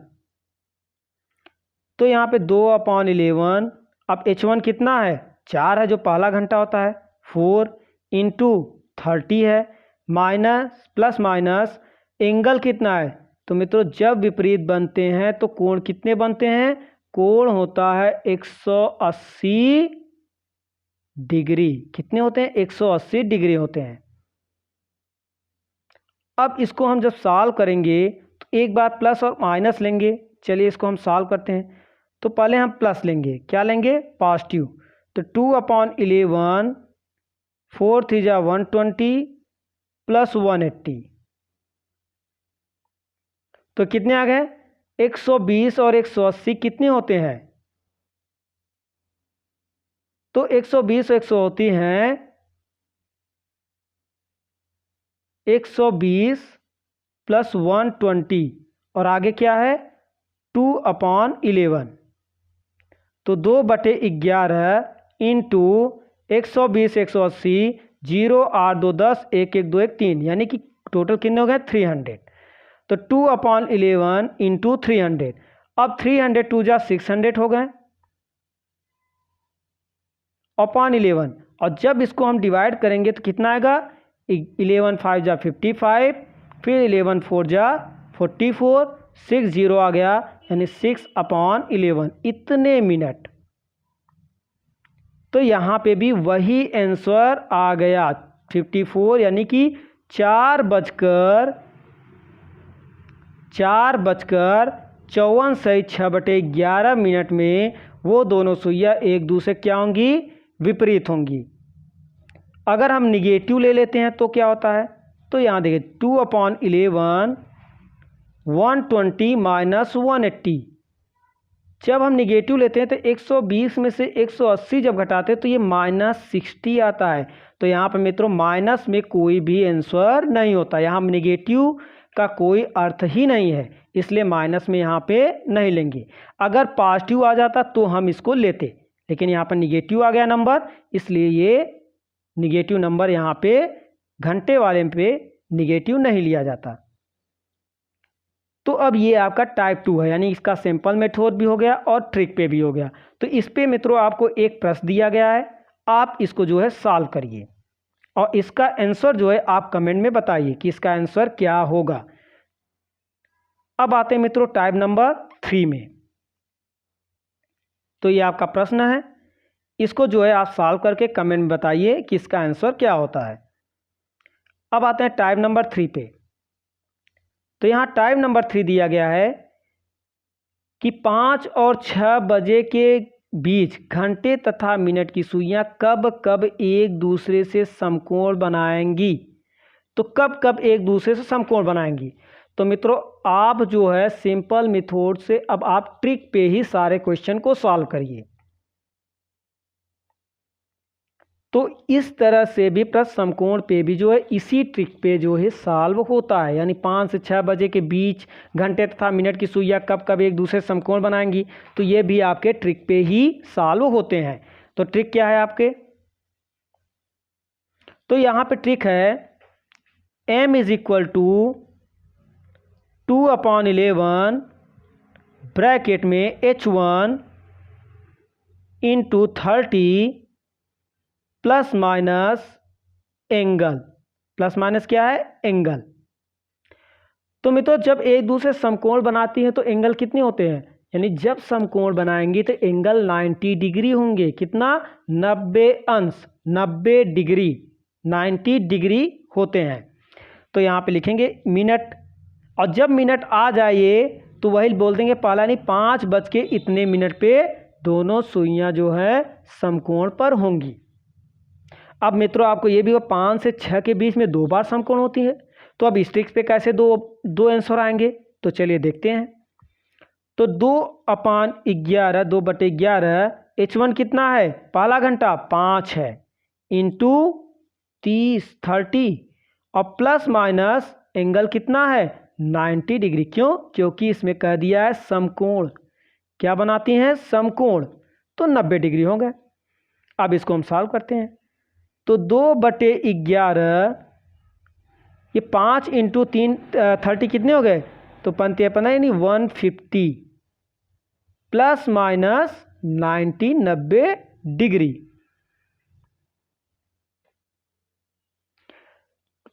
तो यहाँ पे 2/11, अब h1 कितना है? 4 है जो पहला घंटा होता है, 4 इंटू 30 है, माइनस प्लस माइनस एंगल कितना है? तो मित्रों जब विपरीत बनते हैं तो कोण कितने बनते हैं? कोण होता है 180 डिग्री। कितने होते हैं? 180 डिग्री होते हैं। अब इसको हम जब सॉल्व करेंगे तो एक बार प्लस और माइनस लेंगे। चलिए इसको हम सॉल्व करते हैं। तो पहले हम प्लस लेंगे, क्या लेंगे? पॉजिटिव। तो 2/11 4 3 जा 120 प्लस 180, तो कितने आ गए? 120 और 180 कितने होते हैं? तो 120 और 180 हैं 120 प्लस 120, और आगे क्या है? 2/11। तो 2/11 इंटू 120 180, 0 8 2 10, 1 1 2 1 3, यानी कि टोटल कितने हो गए? 300। तो 2/11 इंटू 300, अब 300 2 जा 600 हो गए अपॉन 11। और जब इसको हम डिवाइड करेंगे तो कितना आएगा? 11 5 जा 55, फिर 11 4 जा 44, 6 0 आ गया, यानी 6/11 इतने मिनट। तो यहाँ पे भी वही आंसर आ गया 54, यानी कि 4:54 सही 6/11 मिनट में वो दोनों सुइयां एक दूसरे क्या होंगी? विपरीत होंगी। अगर हम निगेटिव ले लेते हैं तो क्या होता है? तो यहाँ देखिए 2/11 120 माइनस 180। जब हम निगेटिव लेते हैं तो 120 में से 180 जब घटाते हैं तो ये -60 आता है। तो यहाँ पर मित्रों माइनस में कोई भी आंसर नहीं होता, यहाँ निगेटिव का कोई अर्थ ही नहीं है, इसलिए माइनस में यहाँ पे नहीं लेंगे। अगर पॉजिटिव आ जाता तो हम इसको लेते, लेकिन यहाँ पर निगेटिव आ गया नंबर, इसलिए ये निगेटिव नंबर यहाँ पे घंटे वाले पे निगेटिव नहीं लिया जाता। तो अब ये आपका टाइप 2 है, यानी इसका सिंपल मेथड भी हो गया और ट्रिक पे भी हो गया। तो इस पे मित्रों आपको एक प्रश्न दिया गया है, आप इसको जो है सॉल्व करिए और इसका आंसर जो है आप कमेंट में बताइए कि इसका आंसर क्या होगा। अब आते हैं मित्रों टाइप नंबर 3 में। तो ये आपका प्रश्न है, इसको जो है आप सॉल्व करके कमेंट में बताइए कि इसका आंसर क्या होता है। अब आते हैं टाइप नंबर 3 पे। तो यहाँ टाइप नंबर 3 दिया गया है कि 5 और 6 बजे के बीच घंटे तथा मिनट की सुइयां कब कब एक दूसरे से समकोण बनाएंगी। तो कब कब एक दूसरे से समकोण बनाएंगी। तो मित्रों आप जो है सिंपल मेथड से अब आप ट्रिक पे ही सारे क्वेश्चन को सॉल्व करिए। तो इस तरह से भी प्रश्न समकोण पे भी जो है इसी ट्रिक पे जो है सॉल्व होता है, यानी 5 से 6 बजे के बीच घंटे तथा मिनट की सुइयां कब कब एक दूसरे समकोण बनाएंगी। तो ये भी आपके ट्रिक पे ही सॉल्व होते हैं। तो ट्रिक क्या है आपके? तो यहाँ पे ट्रिक है m is equal to 2/11 bracket में H1 into 30 plus minus angle, plus minus क्या है, एंगल। तो मित्रों जब एक दूसरे समकोण बनाती है तो एंगल कितने होते हैं, यानी जब समकोण बनाएंगी तो एंगल 90 डिग्री होंगे। कितना, 90 अंश, 90 डिग्री, 90 डिग्री होते हैं। तो यहाँ पे लिखेंगे मिनट, और जब मिनट आ जाए तो वही बोल देंगे पहला, नहीं 5:00 पे दोनों सुइयां जो है समकोण पर होंगी। अब मित्रों आपको ये भी 5 से 6 के बीच में 2 बार समकोण होती है, तो अब इस ट्रिक्स पे कैसे दो आंसर आएंगे, तो चलिए देखते हैं। तो 2/11, 2/11, H1 कितना है, पहला घंटा 5 है, इंटू 30 और प्लस माइनस एंगल कितना है, 90 डिग्री। क्यों, क्योंकि इसमें कह दिया है समकोण, क्या बनाती हैं, समकोण, तो 90 डिग्री हो गए। अब इसको हम सॉल्व करते हैं। तो 2/11, ये 5 इंटू 30 कितने हो गए, तो 15 यानी 150 प्लस माइनस 90 डिग्री।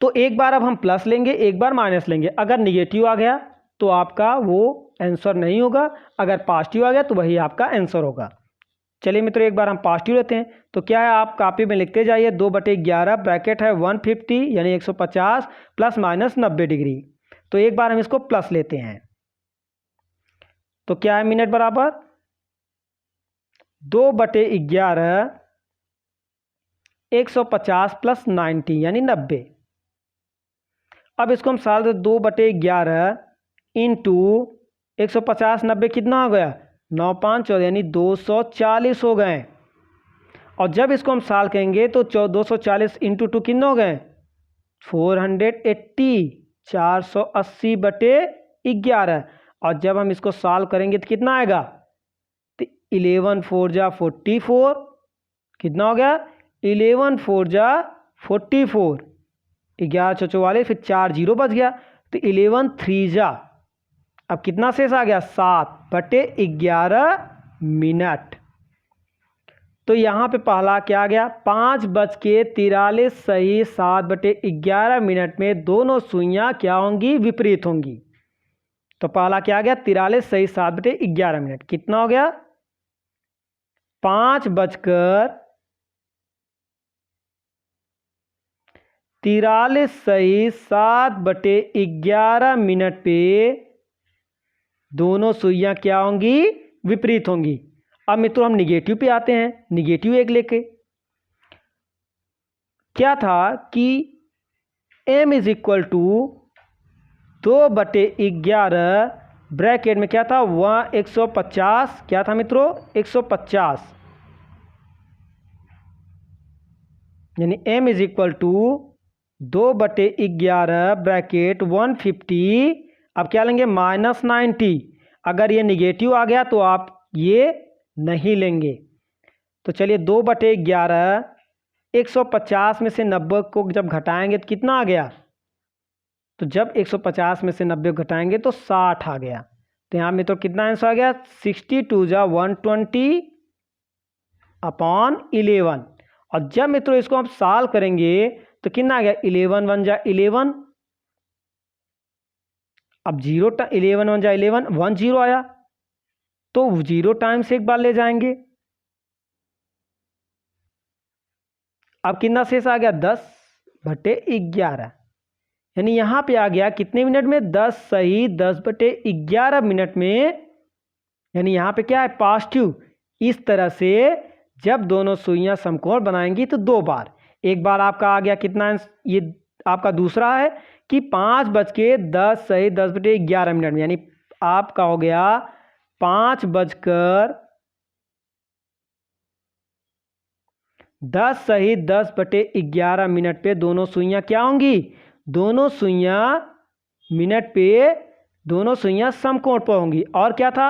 तो एक बार अब हम प्लस लेंगे, एक बार माइनस लेंगे। अगर निगेटिव आ गया तो आपका वो आंसर नहीं होगा, अगर पॉजिटिव आ गया तो वही आपका आंसर होगा। चलिए मित्रों एक बार हम पॉजिटिव लेते हैं। तो क्या है, आप कॉपी में लिखते जाइए, 2/11 ब्रैकेट है 150 यानी 150 प्लस माइनस 90 डिग्री। तो एक बार हम इसको प्लस लेते हैं, तो क्या है, मिनट बराबर 2/11 150 प्लस 90 यानी 90। अब इसको हम साल 2/11 इंटू 150, 90 कितना हो गया, 9 5 14 यानी 240 हो गए। और जब इसको हम साल कहेंगे तो 240 इंटू 2 कितने हो गए, 480, 480/11। और जब हम इसको सॉल्व करेंगे तो कितना आएगा, तो 11 4 जा 44, कितना हो गया, 11 4 जा 44, 11 44, फिर 4 0 बच गया, तो 11 3 जा, अब कितना शेष आ गया, 7/11 मिनट। तो यहाँ पे पहला क्या आ गया, 5:43 सही 7/11 मिनट में दोनों सुइयां क्या होंगी, विपरीत होंगी। तो पहला क्या आ गया, 43 सही 7/11 मिनट, कितना हो गया, 5:43 सही 7/11 मिनट पे दोनों सुइयां क्या होंगी, विपरीत होंगी। अब मित्रों हम निगेटिव पे आते हैं, निगेटिव एक लेके क्या था कि m is equal to 2/11 bracket में क्या था, 150, क्या था मित्रों, 150, यानी m is equal to 2/11 bracket 150, अब क्या लेंगे, -90। अगर ये निगेटिव आ गया तो आप ये नहीं लेंगे। तो चलिए 2/11 150 में से 90 को जब घटाएंगे तो कितना आ गया, तो जब 150 में से 90 घटाएंगे तो 60 आ गया। तो यहाँ में तो कितना आंसर आ गया, 62 जा 120/11। और जब मित्रों इसको हम सॉल्व करेंगे तो कितना आ गया, 11 1 जा 11, अब 11 1 जा 11, 1 0 आया तो 0 टाइम्स एक बार ले जाएंगे। अब कितना शेष आ गया, 10/11, यानी यहाँ पे आ गया कितने मिनट में, 10 सही 10/11 मिनट में, यानी यहाँ पे क्या है, पॉजिटिव। इस तरह से जब दोनों सुइयां समकोण बनाएंगी तो 2 बार, एक बार आपका आ गया कितना, ये आपका दूसरा है कि 5:10 सही 10/11 मिनट में, यानी आपका हो गया 5:10 सही 10/11 मिनट पे दोनों सुइयां क्या होंगी, दोनों सुइयां मिनट पे दोनों सुइयां समकोण पर होंगी। और क्या था,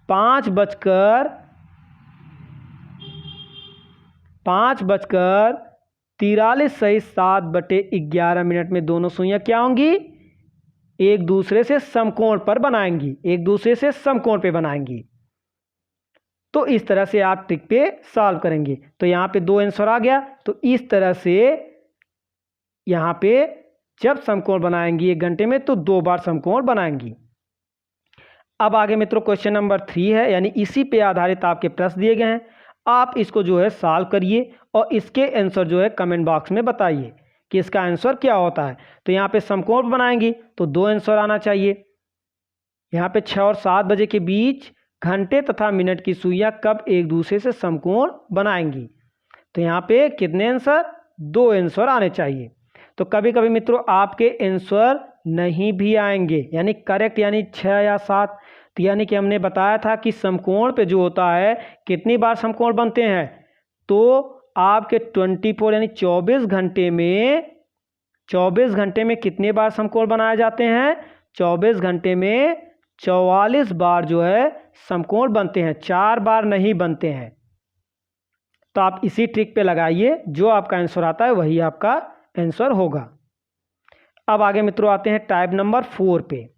5:43 सही 7/11 मिनट में दोनों सुइयां क्या होंगी, एक दूसरे से समकोण पर बनाएंगी, एक दूसरे से समकोण पे बनाएंगी। तो इस तरह से आप ट्रिक पे सॉल्व करेंगे। तो यहाँ पे 2 आंसर आ गया। तो इस तरह से यहाँ पे जब समकोण बनाएंगी 1 घंटे में तो 2 बार समकोण बनाएंगी। अब आगे मित्रों क्वेश्चन नंबर 3 है, यानी इसी पे आधारित आपके प्रश्न दिए गए हैं। आप इसको जो है सॉल्व करिए और इसके आंसर जो है कमेंट बॉक्स में बताइए कि इसका आंसर क्या होता है। तो यहाँ पे समकोण बनाएंगी तो 2 आंसर आना चाहिए। यहाँ पे 6 और 7 बजे के बीच घंटे तथा मिनट की सुइयां कब एक दूसरे से समकोण बनाएंगी। तो यहाँ पे कितने आंसर, 2 आंसर आने चाहिए। तो कभी कभी मित्रों आपके आंसर नहीं भी आएंगे, यानी करेक्ट यानी 6 या 7। तो यानी कि हमने बताया था कि समकोण पे जो होता है कितनी बार समकोण बनते हैं, तो आपके 24 यानी 24 घंटे में कितने बार समकोण बनाए जाते हैं, 24 घंटे में 44 बार जो है समकोण बनते हैं, 4 बार नहीं बनते हैं। तो आप इसी ट्रिक पे लगाइए, जो आपका आंसर आता है वही आपका आंसर होगा। अब आगे मित्रों आते हैं टाइप नंबर 4 पे।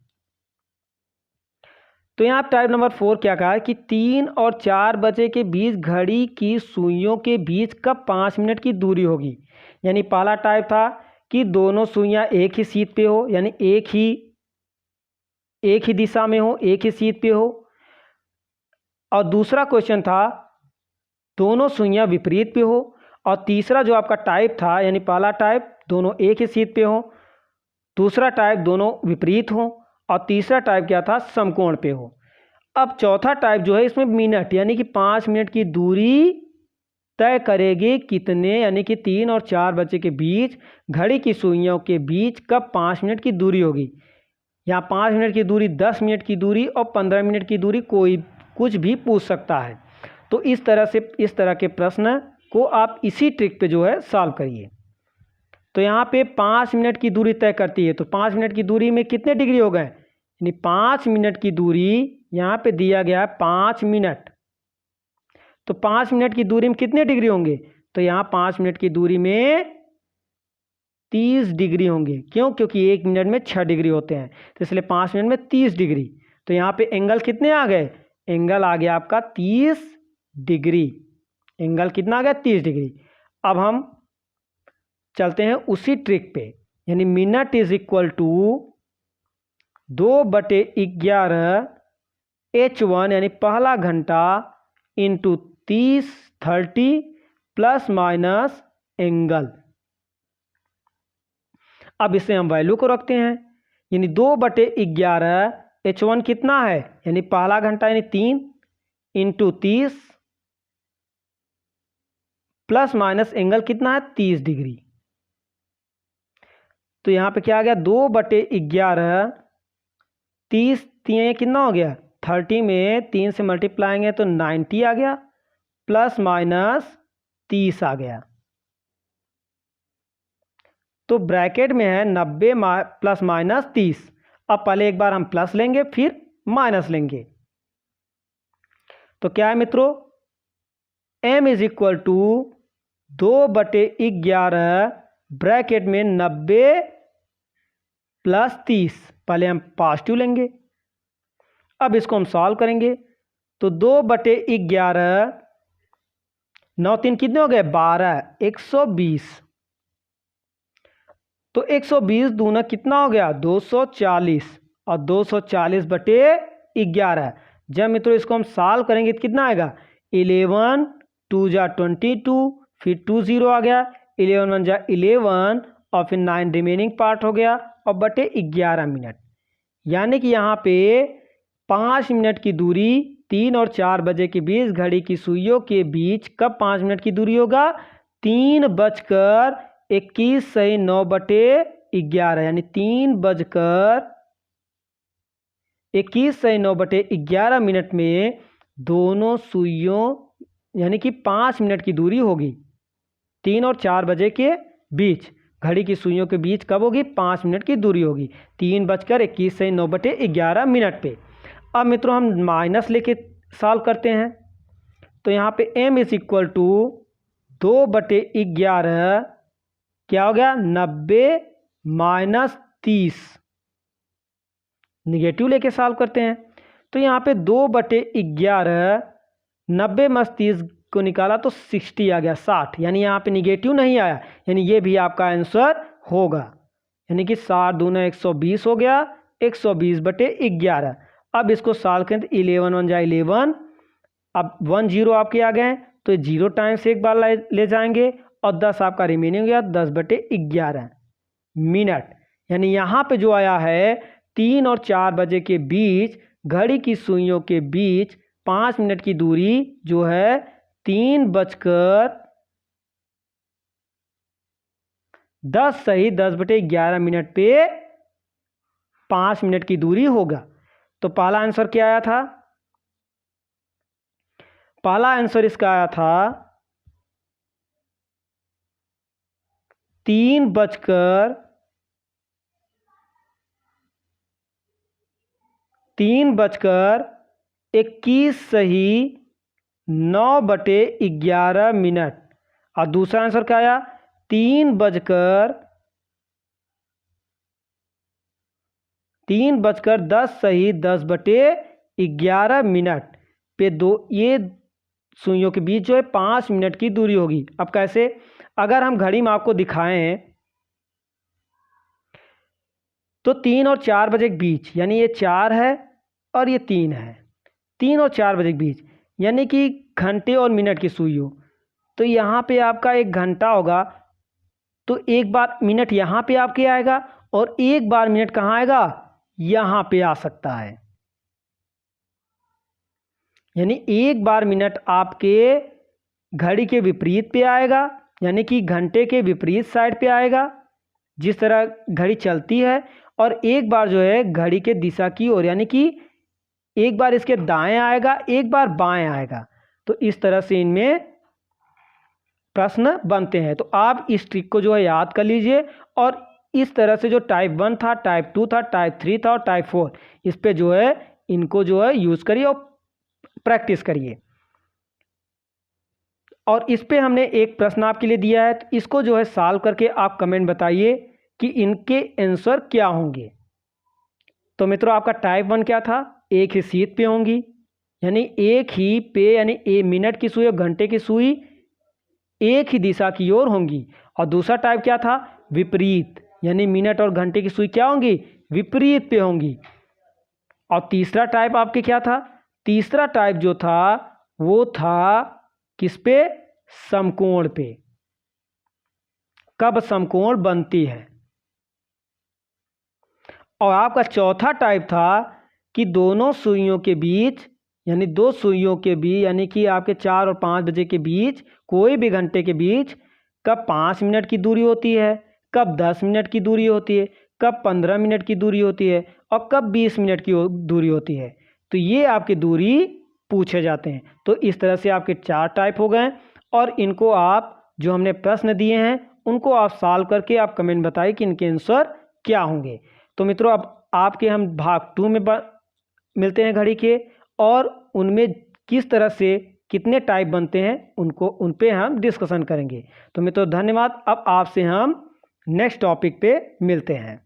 तो यहाँ टाइप नंबर 4 क्या कहा है कि 3 और 4 बजे के बीच घड़ी की सुइयों के बीच कब 5 मिनट की दूरी होगी। यानी पहला टाइप था कि दोनों सुइयां एक ही सीध पे हो, यानी एक ही दिशा में हो, एक ही सीध पे हो। और दूसरा क्वेश्चन था दोनों सुइयां विपरीत पे हो। और तीसरा जो आपका टाइप था, यानी पहला टाइप दोनों एक ही सीध पे हो, दूसरा टाइप दोनों विपरीत हो, और तीसरा टाइप क्या था, समकोण पे हो। अब चौथा टाइप जो है इसमें मिनट यानी कि 5 मिनट की दूरी तय करेगी कितने, यानी कि 3 और 4 बजे के बीच घड़ी की सुइयों के बीच कब 5 मिनट की दूरी होगी। यहाँ 5 मिनट की दूरी, 10 मिनट की दूरी और 15 मिनट की दूरी, कोई कुछ भी पूछ सकता है। तो इस तरह के प्रश्न को आप इसी ट्रिक पे जो है सॉल्व करिए। तो यहाँ पे 5 मिनट की दूरी तय करती है, तो 5 मिनट की दूरी में कितने डिग्री हो गए, यानी 5 मिनट की दूरी यहाँ पे दिया गया है 5 मिनट। तो 5 मिनट की दूरी में कितने डिग्री होंगे, तो यहाँ 5 मिनट की दूरी में 30 डिग्री होंगे। क्यों, क्योंकि 1 मिनट में 6 डिग्री होते हैं, तो इसलिए 5 मिनट में 30 डिग्री। तो यहाँ पे एंगल कितने आ गए, एंगल आ गया आपका 30 डिग्री। एंगल कितना आ गया, 30 डिग्री। अब हम चलते हैं उसी ट्रिक पे, यानी minute is equal to 2/11 H1 यानी पहला घंटा इंटू 30 प्लस माइनस एंगल। अब इसे हम वैल्यू को रखते हैं, यानी 2/11 H1 कितना है, यानी पहला घंटा यानी 3 इंटू 30 प्लस माइनस एंगल कितना है, 30 डिग्री। तो यहाँ पे क्या आ गया, 2/11, 30 कितना हो गया 30 में 3 से मल्टीप्लाएंगे तो 90 आ गया, प्लस माइनस 30 आ गया। तो ब्रैकेट में है 90 प्लस माइनस 30। अब पहले एक बार हम प्लस लेंगे फिर माइनस लेंगे। तो क्या है मित्रों, m is equal to 2/11 bracket में 90 प्लस 30। पहले हम पॉजिटिव लेंगे, अब इसको हम सॉल्व करेंगे। तो 2/11, 9 3 कितने हो गए 12, 120। तो 120 दूना कितना हो गया 240, और 240/11। जब मित्रों इसको हम सॉल्व करेंगे तो कितना आएगा, 11 2 जा 22, फिर 2 0 आ गया, 11 1 जा 11, और फिर 9 रिमेनिंग पार्ट हो गया, और बटे 11 मिनट। यानी कि यहाँ पे 5 मिनट की दूरी 3 और 4 बजे के बीच घड़ी की सुइयों के बीच कब 5 मिनट की दूरी होगा, 3:21 सही 9/11, यानी 3:21 सही 9/11 मिनट में दोनों सुइयों यानी कि 5 मिनट की दूरी होगी। 3 और 4 बजे के बीच घड़ी की सुइयों के बीच कब होगी, 5 मिनट की दूरी होगी, 3:21 सही 9/11 मिनट पे। अब मित्रों हम माइनस लेके सॉल्व करते हैं। तो यहाँ पे m इज इक्वल टू 2/11 क्या हो गया 90 माइनस 30, निगेटिव लेके सॉल्व करते हैं। तो यहाँ पे 2/11 90 में 30 को निकाला तो 60 आ गया, 60, यानी यहाँ पे निगेटिव नहीं आया, यानी ये भी आपका आंसर होगा। यानी कि 60 दूना 120 हो गया, 120/11। अब इसको सॉल्व करें तो 11 1 जा 11, अब 1 0 आपके आ गए, तो 0 टाइम्स एक बार ले जाएंगे और 10 आपका रिमेनिंग हो गया 10/11 मिनट। यानी यहाँ पे जो आया है 3 और 4 बजे के बीच घड़ी की सुइयों के बीच 5 मिनट की दूरी जो है 3:10 सही 10/11 मिनट पे 5 मिनट की दूरी होगा। तो पहला आंसर क्या आया था? पहला आंसर इसका आया था 3:21 सही 9/11 मिनट। और दूसरा आंसर क्या आया? 3:10 सही 10/11 मिनट पे ये सुइयों के बीच जो है 5 मिनट की दूरी होगी। अब कैसे? अगर हम घड़ी में आपको दिखाएं तो 3 और 4 बजे के बीच, यानी ये 4 है और ये 3 है, 3 और 4 बजे के बीच, यानी कि घंटे और मिनट की सुई हो, तो यहाँ पे आपका 1 घंटा होगा, तो एक बार मिनट यहाँ पे आपके आएगा और एक बार मिनट कहाँ आएगा? यहाँ पे आ सकता है। यानी एक बार मिनट आपके घड़ी के विपरीत पे आएगा, यानी कि घंटे के विपरीत साइड पे आएगा जिस तरह घड़ी चलती है, और एक बार जो है घड़ी के दिशा की ओर, यानी कि एक बार इसके दाएं आएगा, एक बार बाएं आएगा। तो इस तरह से इनमें प्रश्न बनते हैं। तो आप इस ट्रिक को जो है याद कर लीजिए, और इस तरह से जो टाइप 1 था, टाइप 2 था, टाइप 3 था और टाइप 4, इस पे जो है इनको जो है यूज़ करिए और प्रैक्टिस करिए। और इस पे हमने एक प्रश्न आपके लिए दिया है, तो इसको जो है सॉल्व करके आप कमेंट बताइए कि इनके आंसर क्या होंगे। तो मित्रों, आपका टाइप 1 क्या था? एक ही सीध पे होंगी, यानी एक ही पे, यानी मिनट की सुई और घंटे की सुई एक ही दिशा की ओर होंगी। और दूसरा टाइप क्या था? विपरीत, यानी मिनट और घंटे की सुई क्या होंगी? विपरीत पे होंगी। और तीसरा टाइप आपके क्या था? तीसरा टाइप जो था वो था किस पे? समकोण पे। कब समकोण बनती है। और आपका चौथा टाइप था कि दोनों सुइयों के बीच, यानी दो सुइयों के बीच, यानी कि आपके 4 और 5 बजे के बीच, कोई भी घंटे के बीच कब 5 मिनट की दूरी होती है, कब 10 मिनट की दूरी होती है, कब 15 मिनट की दूरी होती है और कब 20 मिनट की दूरी होती है। तो ये आपकी दूरी पूछे जाते हैं। तो इस तरह से आपके 4 टाइप हो गए, और इनको आप जो हमने प्रश्न दिए हैं उनको आप सॉल्व करके आप कमेंट बताइए कि इनके आंसर क्या होंगे। तो मित्रों, अब आपके हम भाग 2 में मिलते हैं घड़ी के, और उनमें किस तरह से कितने टाइप बनते हैं उन पे हम डिस्कशन करेंगे। तो मित्रों धन्यवाद। अब आपसे हम नेक्स्ट टॉपिक पे मिलते हैं।